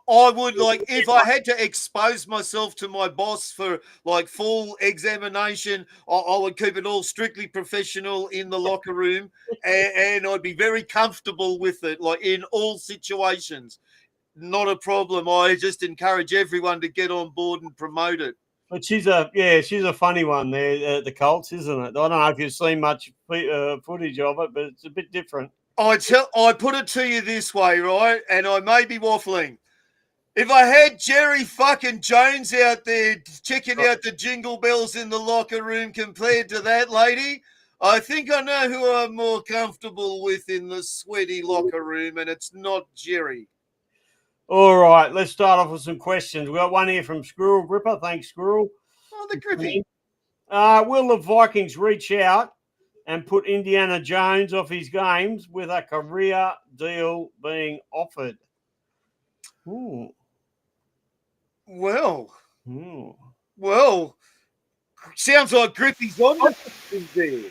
would, like, if I had to expose myself to my boss for like full examination, I would keep it all strictly professional in the locker room, and I'd be very comfortable with it, like in all situations. Not a problem. I just encourage everyone to get on board and promote it. But she's a funny one there at the Colts, isn't it? I don't know if you've seen much footage of it, but it's a bit different. I put it to you this way, right? And I may be waffling. If I had Jerry fucking Jones out there checking out the jingle bells in the locker room compared to that lady, I think I know who I'm more comfortable with in the sweaty locker room, and it's not Jerry. All right, let's start off with some questions. We got one here from Squirrel Gripper. Thanks, Squirrel. Oh, the grippy. Will the Vikings reach out and put Indiana Jones off his games with a career deal being offered? Ooh. Well, Ooh. sounds like Grippy's on there.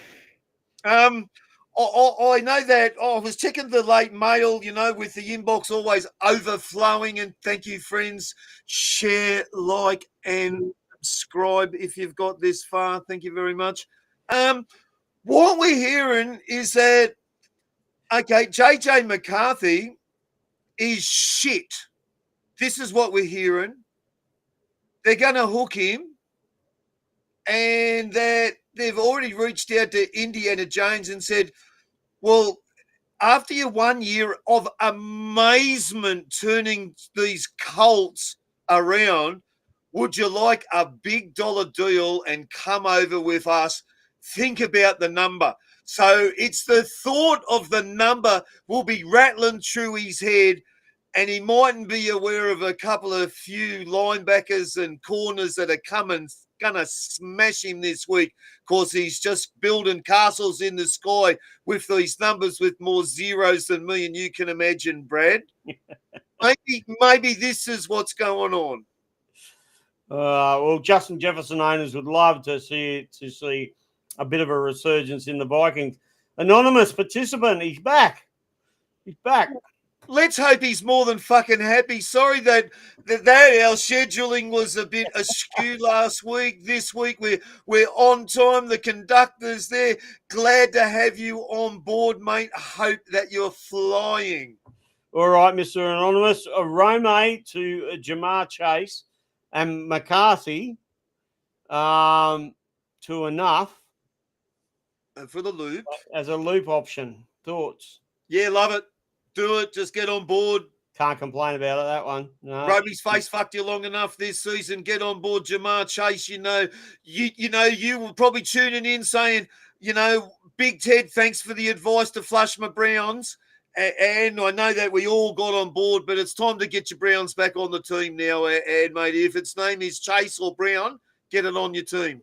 I know that I was checking the late mail, with the inbox always overflowing. And thank you, friends. Share, like, and subscribe if you've got this far. Thank you very much. What we're hearing is that, okay, JJ McCarthy is shit. This is what we're hearing. They're going to hook him, and that they've already reached out to Indiana Jones and said, well, after your 1 year of amazement turning these Colts around, would you like a big dollar deal and come over with us? Think about the number. So it's the thought of the number will be rattling through his head, and he mightn't be aware of a couple of few linebackers and corners that are going to smash him this week because he's just building castles in the sky with these numbers with more zeros than me and you can imagine, Brad. Maybe this is what's going on. Well, Justin Jefferson owners would love to see a bit of a resurgence in the Vikings. Anonymous participant, he's back. He's back. Let's hope he's more than fucking happy. Sorry that our scheduling was a bit askew last week. This week we're on time. The conductor's there. Glad to have you on board, mate. Hope that you're flying. All right, Mr. Anonymous. Rome to Jamar Chase and McCarthy to enough. And for the loop. As a loop option. Thoughts? Yeah, love it. Do it. Just get on board. Can't complain about it, that one. No. Roby's face fucked you long enough this season. Get on board Jamar Chase. You were probably tuning in saying, Big Ted, thanks for the advice to flush my Browns. And I know that we all got on board, but it's time to get your Browns back on the team now. And, mate, if its name is Chase or Brown, get it on your team.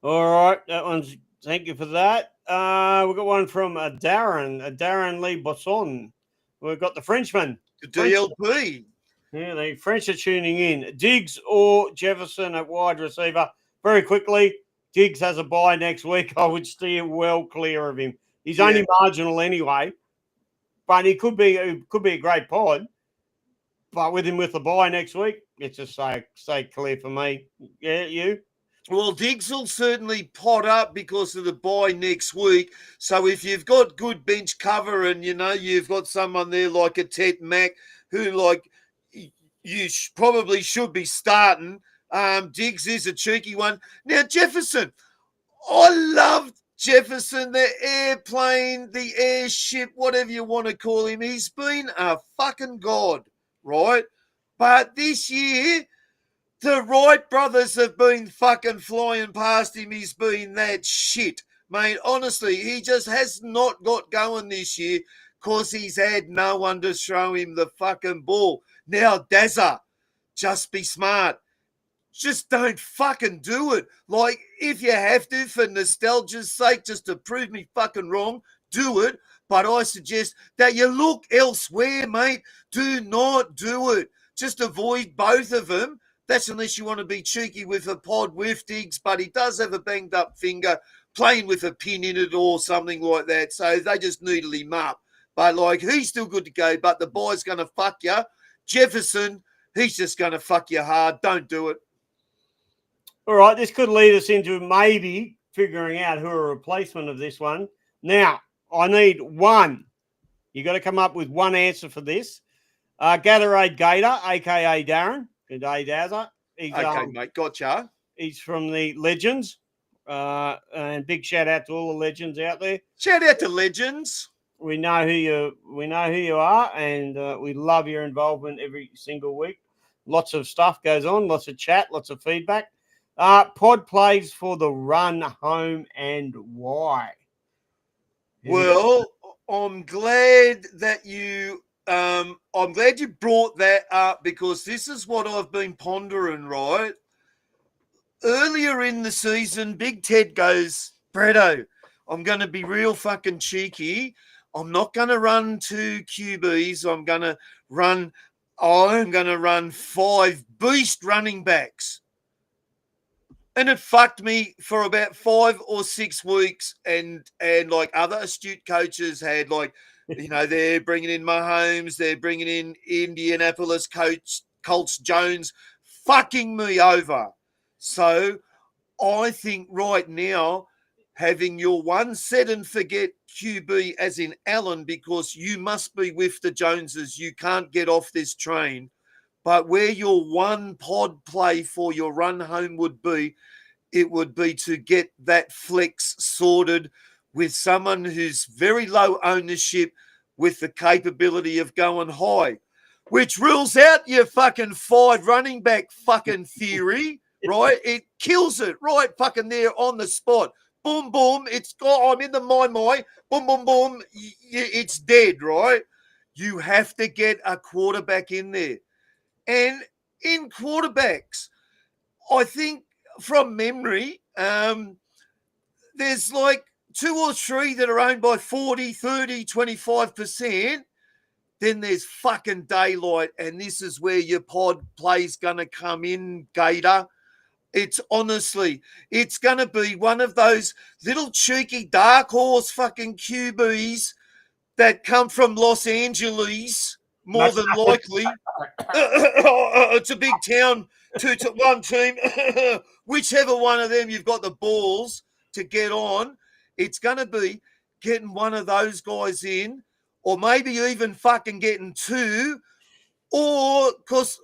All right. That one's – thank you for that. We've got one from Darren Lee Bosson. We've got the Frenchman. The DLP. Yeah, the French are tuning in. Diggs or Jefferson at wide receiver. Very quickly, Diggs has a bye next week. I would steer well clear of him. He's only marginal anyway, but he could be a great pod. But with him with the bye next week, it's just stay clear for me. Yeah, you? Well, Diggs will certainly pot up because of the bye next week. So if you've got good bench cover and, you've got someone there like a Tet Mack who, you probably should be starting, Diggs is a cheeky one. Now, Jefferson, I love Jefferson, the airplane, the airship, whatever you want to call him. He's been a fucking god right? But this year, the Wright brothers have been fucking flying past him. He's been that shit. Mate, honestly, he just has not got going this year because he's had no one to throw him the fucking ball. Now, Dazza, just be smart. Just don't fucking do it. Like, if you have to, for nostalgia's sake, just to prove me fucking wrong, do it. But I suggest that you look elsewhere, mate. Do not do it. Just avoid both of them. That's unless you want to be cheeky with a pod with Diggs, but he does have a banged up finger, playing with a pin in it or something like that. So they just needle him up. But, like, he's still good to go, but the boy's going to fuck you. Jefferson, he's just going to fuck you hard. Don't do it. All right, this could lead us into maybe figuring out who a replacement of this one. Now, I need one. You got to come up with one answer for this. Gatorade Gator, a.k.a. Darren. Good day, Dazza. Okay, mate, gotcha. He's from the Legends. And big shout out to all the legends out there. Shout out to Legends. We know who you are, and we love your involvement every single week. Lots of stuff goes on, lots of chat, lots of feedback. Pod plays for the run home and why? Well, I'm glad that you brought that up because this is what I've been pondering, right? Earlier in the season, Big Ted goes, Bretto, I'm going to be real fucking cheeky. I'm not going to run 2 QBs. I'm going to run 5 beast running backs. And it fucked me for about 5 or 6 weeks. And like other astute coaches had, like, you know, they're bringing in Mahomes, they're bringing in Indianapolis Colts Jones, fucking me over. So I think right now, having your one set and forget QB as in Allen, because you must be with the Joneses. You can't get off this train. But where your one pod play for your run home would be, it would be to get that flex sorted with someone who's very low ownership with the capability of going high, which rules out your fucking 5 running back fucking theory, right? It kills it right fucking there on the spot. Boom, boom. I'm in the my. Boom, boom, boom. It's dead, right? You have to get a quarterback in there. And in quarterbacks, I think from memory, there's like 2 or 3 that are owned by 40, 30, 25%. Then there's fucking daylight. And this is where your pod play's going to come in, Gator. It's honestly, it's going to be one of those little cheeky dark horse fucking QBs that come from Los Angeles, more than likely. It's a big town, to one team. Whichever one of them you've got the balls to get on, it's going to be getting one of those guys in, or maybe even fucking getting 2, or because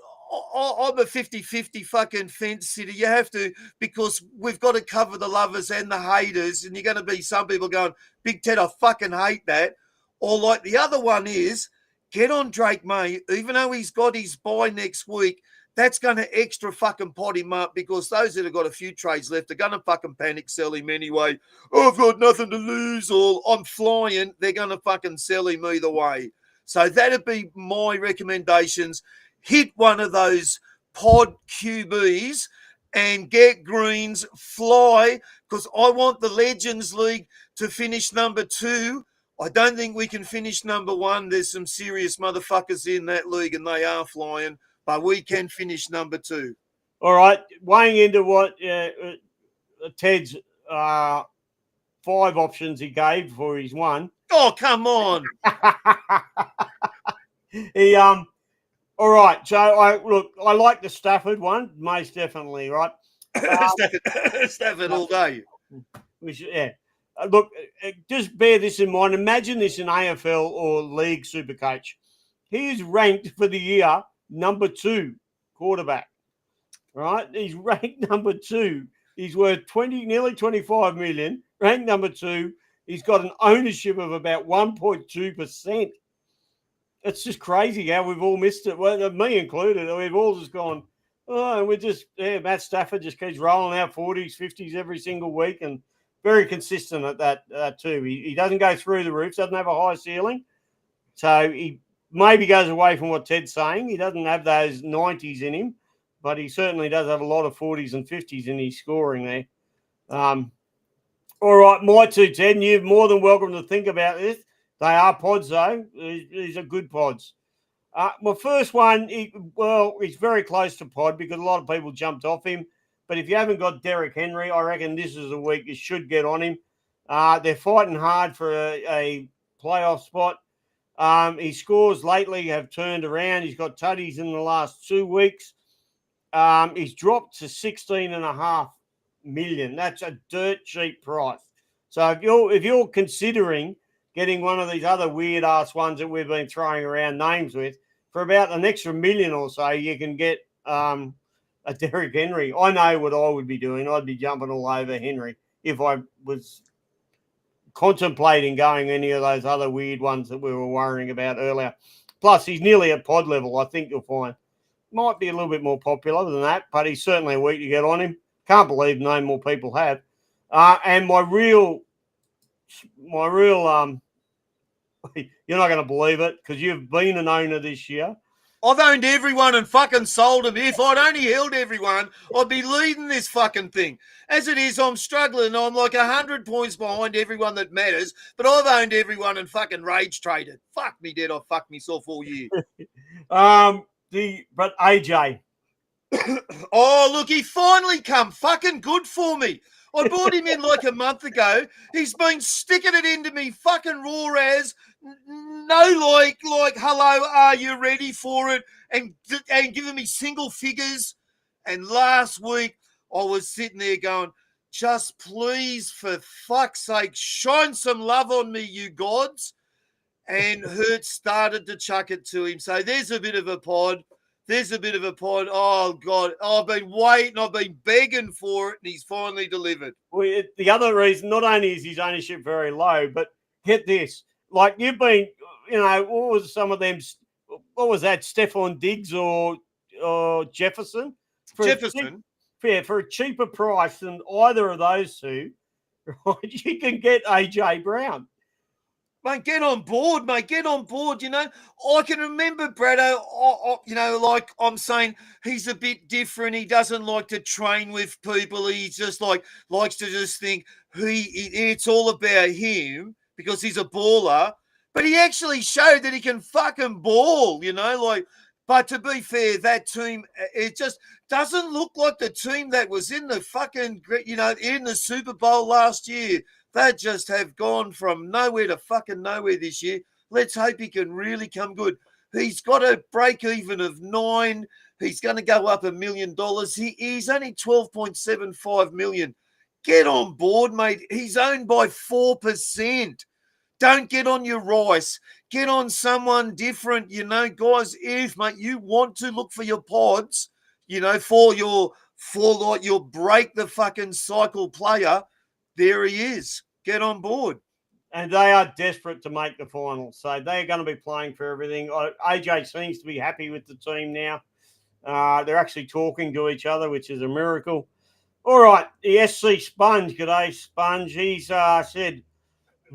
I'm a 50-50 fucking fence sitter. You have to, because we've got to cover the lovers and the haters, and you're going to be some people going, Big Ted, I fucking hate that. Or like the other one is, get on Drake May, even though he's got his bye next week. That's going to extra fucking pot him up, because those that have got a few trades left are going to fucking panic sell him anyway. Oh, I've got nothing to lose, or I'm flying. They're going to fucking sell him either way. So that'd be my recommendations. Hit one of those pod QBs and get greens, fly, because I want the Legends League to finish number 2. I don't think we can finish number 1. There's some serious motherfuckers in that league, and they are flying. But we can finish number 2. All right, weighing into what Ted's 5 options he gave for his one. Oh, come on. All right, so I like the Stafford one, most definitely, right? Stafford all day. Look, just bear this in mind. Imagine this in AFL or League Supercoach. He is ranked for the year number 2 quarterback, right? He's ranked number 2. He's worth nearly 25 million, ranked number 2. He's got an ownership of about 1.2%. it's just crazy how we've all missed it. Well, me included. We've all just gone, oh, and Matt Stafford just keeps rolling out 40s, 50s every single week and very consistent at that too. He doesn't go through the roof, doesn't have a high ceiling. So he maybe goes away from what Ted's saying. He doesn't have those 90s in him, but he certainly does have a lot of 40s and 50s in his scoring there. All right, my two, Ted, and you're more than welcome to think about this. They are pods, though. These are good pods. My first one, it's very close to pod because a lot of people jumped off him. But if you haven't got Derrick Henry, I reckon this is a week you should get on him. They're fighting hard for a playoff spot. His scores lately have turned around. He's got tutties in the last 2 weeks. He's dropped to 16.5 million. That's a dirt cheap price. So if you're considering getting one of these other weird ass ones that we've been throwing around names with, for about an extra million or so, you can get a Derrick Henry. I know what I would be doing. I'd be jumping all over Henry if I was contemplating going any of those other weird ones that we were worrying about earlier. Plus, he's nearly at pod level, I think you'll find. Might be a little bit more popular than that, but he's certainly a week to get on him. Can't believe no more people have. And my real, you're not going to believe it because you've been an owner this year. I've owned everyone and fucking sold them. If I'd only held everyone, I'd be leading this fucking thing. As it is, I'm struggling. I'm like 100 points behind everyone that matters, but I've owned everyone and fucking rage traded. Fuck me dead. I've fucked myself all year. But AJ. Oh, look, he finally come fucking good for me. I bought him in like a month ago. He's been sticking it into me fucking raw as no like hello, are you ready for it? And giving me single figures. And last week I was sitting there going, just please, for fuck's sake, shine some love on me, you gods. And Hurt started to chuck it to him. So there's a bit of a pod. Oh, God. I've been waiting. I've been begging for it, and he's finally delivered. Well, the other reason, not only is his ownership very low, but get this. Like, you've been, what was some of them? What was that, Stephon Diggs or Jefferson? For a cheaper price than either of those two, right, you can get AJ Brown. Mate, get on board, mate. Get on board, I can remember Braddo, like I'm saying, he's a bit different. He doesn't like to train with people. He just likes to just think it's all about him because he's a baller. But he actually showed that he can fucking ball, But to be fair, that team, it just doesn't look like the team that was in the fucking, in the Super Bowl last year. They just have gone from nowhere to fucking nowhere this year. Let's hope he can really come good. He's got a break even of 9. He's going to go up $1 million. He's only 12.75 million. Get on board, mate. He's owned by 4%. Don't get on your Rice. Get on someone different, guys. If, mate, you want to look for your pods, for your break the fucking cycle player, there he is. Get on board. And they are desperate to make the finals. So they're going to be playing for everything. AJ seems to be happy with the team now. They're actually talking to each other, which is a miracle. All right. The SC Sponge. G'day, Sponge. He's said,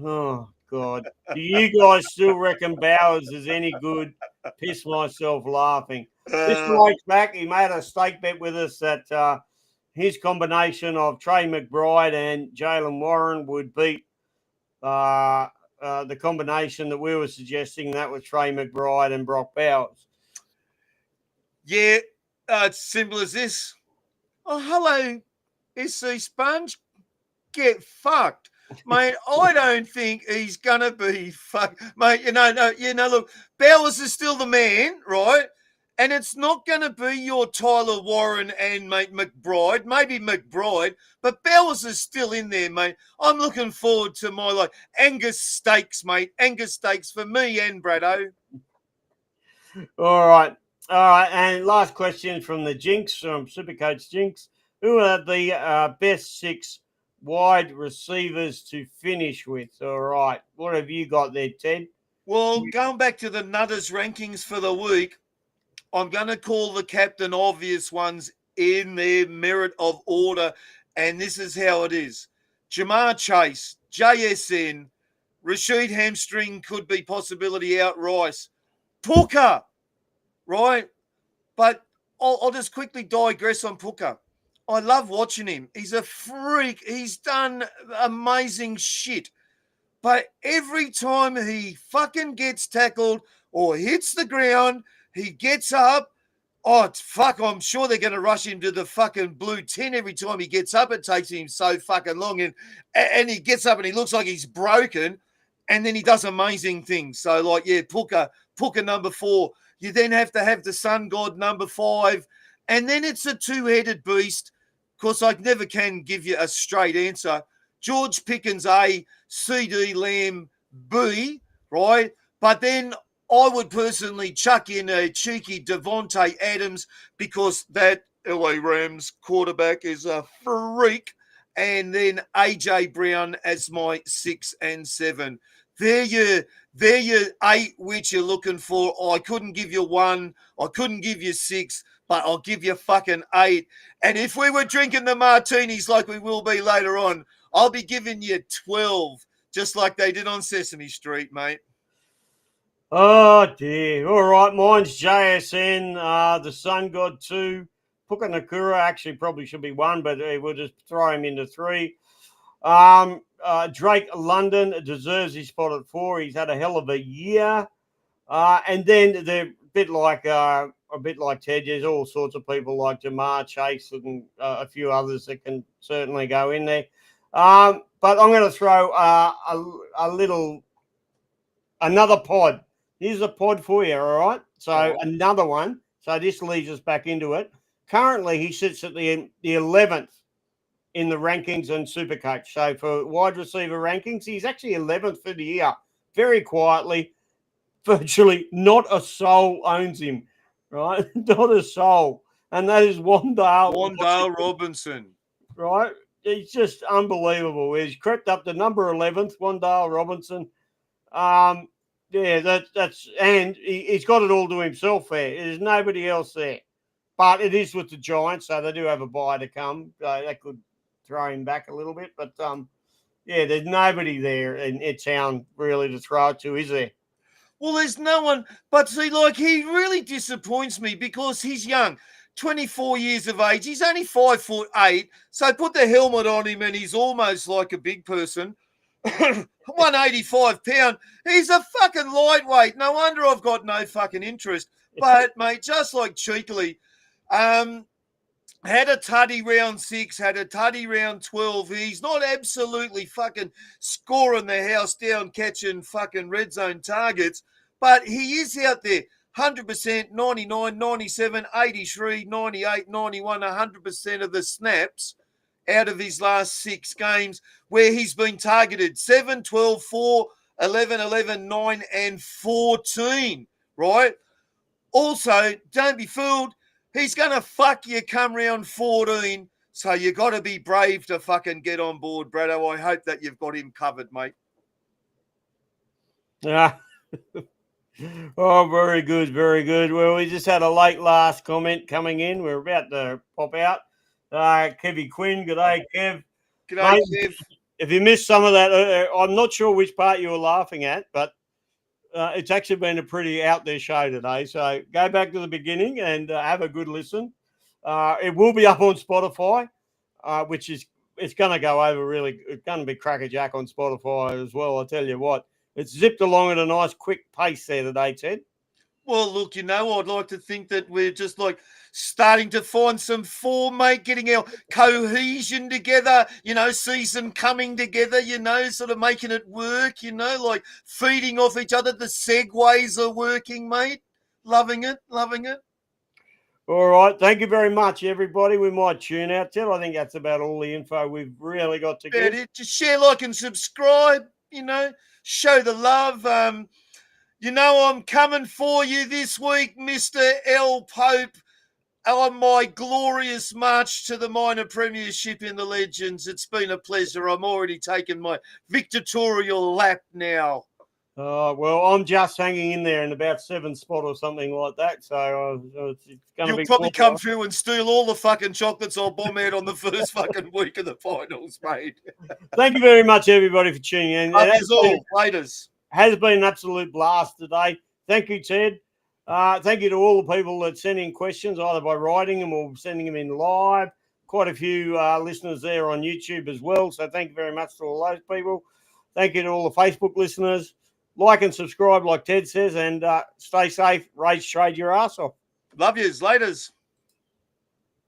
oh, God. Do you guys still reckon Bowers is any good? Piss myself laughing. This week's back, he made a stake bet with us that his combination of Trey McBride and Jalen Warren would beat the combination that we were suggesting, that was Trey McBride and Brock Bowers. Yeah, it's simple as this. Oh, hello, SC Sponge. Get fucked. Mate, I don't think he's going to be fucked. Mate, look, Bowers is still the man, right? And it's not going to be your Tyler Warren and, mate, McBride. Maybe McBride, but Bowers is still in there, mate. I'm looking forward to my, Angus steaks, mate. Angus steaks for me and Braddo. All right. And last question from the Jinx, from Supercoach Jinx. Who are the best 6 wide receivers to finish with? All right. What have you got there, Ted? Well, going back to the Nutters rankings for the week, I'm going to call the captain obvious ones in their merit of order, and this is how it is. Jamar Chase, JSN, Rashid Hamstring could be possibility out, Rice. Puka, right? But I'll just quickly digress on Puka. I love watching him. He's a freak. He's done amazing shit. But every time he fucking gets tackled or hits the ground, he gets up. Oh, fuck, I'm sure they're going to rush him to the fucking blue tin every time he gets up. It takes him so fucking long. And he gets up and he looks like he's broken. And then he does amazing things. So, like, yeah, Puka number 4. You then have to have the Sun God number 5. And then it's a two-headed beast. Of course, I never can give you a straight answer. George Pickens A, CD Lamb B, right? But then I would personally chuck in a cheeky Devontae Adams because that LA Rams quarterback is a freak. And then AJ Brown as my 6 and 7. They're your 8 which you're looking for. Oh, I couldn't give you 1. I couldn't give you 6, but I'll give you fucking 8. And if we were drinking the martinis like we will be later on, I'll be giving you 12, just like they did on Sesame Street, mate. Oh, dear. All right, mine's JSN, the Sun God 2. Puka Nakura actually probably should be 1, but we'll just throw him into 3. Drake London deserves his spot at 4. He's had a hell of a year. And then they're a bit like Ted. There's all sorts of people like Jamar Chase and a few others that can certainly go in there. But I'm going to throw another pod. Here's a pod for you, all right? So another one. So this leads us back into it. Currently, he sits at the 11th in the rankings and Supercoach. So for wide receiver rankings, he's actually 11th for the year. Very quietly, virtually not a soul owns him, right? Not a soul. And that is Wandale Robinson. Right? It's just unbelievable. He's crept up to number 11th, Wandale Robinson. Yeah, that's and he's got it all to himself there. There's nobody else there. But it is with the Giants, so they do have a bye to come. That could throw him back a little bit. But, yeah, there's nobody there in town really to throw it to, is there? Well, there's no one. But see, like, he really disappoints me because he's young. 24 years of age. He's only 5'8". So put the helmet on him and he's almost like a big person. 185 pound. He's a fucking lightweight. No wonder I've got no fucking interest. But, mate, just like cheekily, had a tutty round 6, had a tutty round 12. He's not absolutely fucking scoring the house down, catching fucking red zone targets, but he is out there. 100%, 99, 97, 83, 98, 91, 100% of the snaps out of his last 6 games where he's been targeted 7, 12, 4, 11, 11, 9, and 14, right? Also, don't be fooled. He's going to fuck you come round 14, so you got to be brave to fucking get on board, Braddo. I hope that you've got him covered, mate. Yeah. Oh, very good, very good. Well, we just had a late last comment coming in. We're about to pop out. Kevy Quinn, good day, Kev. G'day, Kev. If you missed some of that, I'm not sure which part you were laughing at, but it's actually been a pretty out there show today. So go back to the beginning and have a good listen. It will be up on Spotify, which is it's going to go over really. It's going to be crackerjack on Spotify as well. I'll tell you what. It's zipped along at a nice quick pace there today, Ted. Well, look, I'd like to think that we're just like starting to find some form, mate, getting our cohesion together, season coming together, sort of making it work, like feeding off each other. The segues are working, mate. Loving it. All right. Thank you very much, everybody. We might tune out, Ted. I think that's about all the info we've really got to give. Just share, like, and subscribe, show the love. I'm coming for you this week, Mr. L. Pope, on my glorious march to the minor premiership in the Legends. It's been a pleasure. I'm already taking my victorial lap now. Well, I'm just hanging in there in about 7th spot or something like that. So it's going to be. You'll probably come through and steal all the fucking chocolates I'll bomb out on the first fucking week of the finals, mate. Thank you very much, everybody, for tuning in. Love yous all. Laters. Has been an absolute blast today. Thank you, Ted. Thank you to all the people that sent in questions, either by writing them or sending them in live. Quite a few listeners there on YouTube as well. So thank you very much to all those people. Thank you to all the Facebook listeners. Like and subscribe, like Ted says, and stay safe. Rage trade your ass off. Love yous. Laters.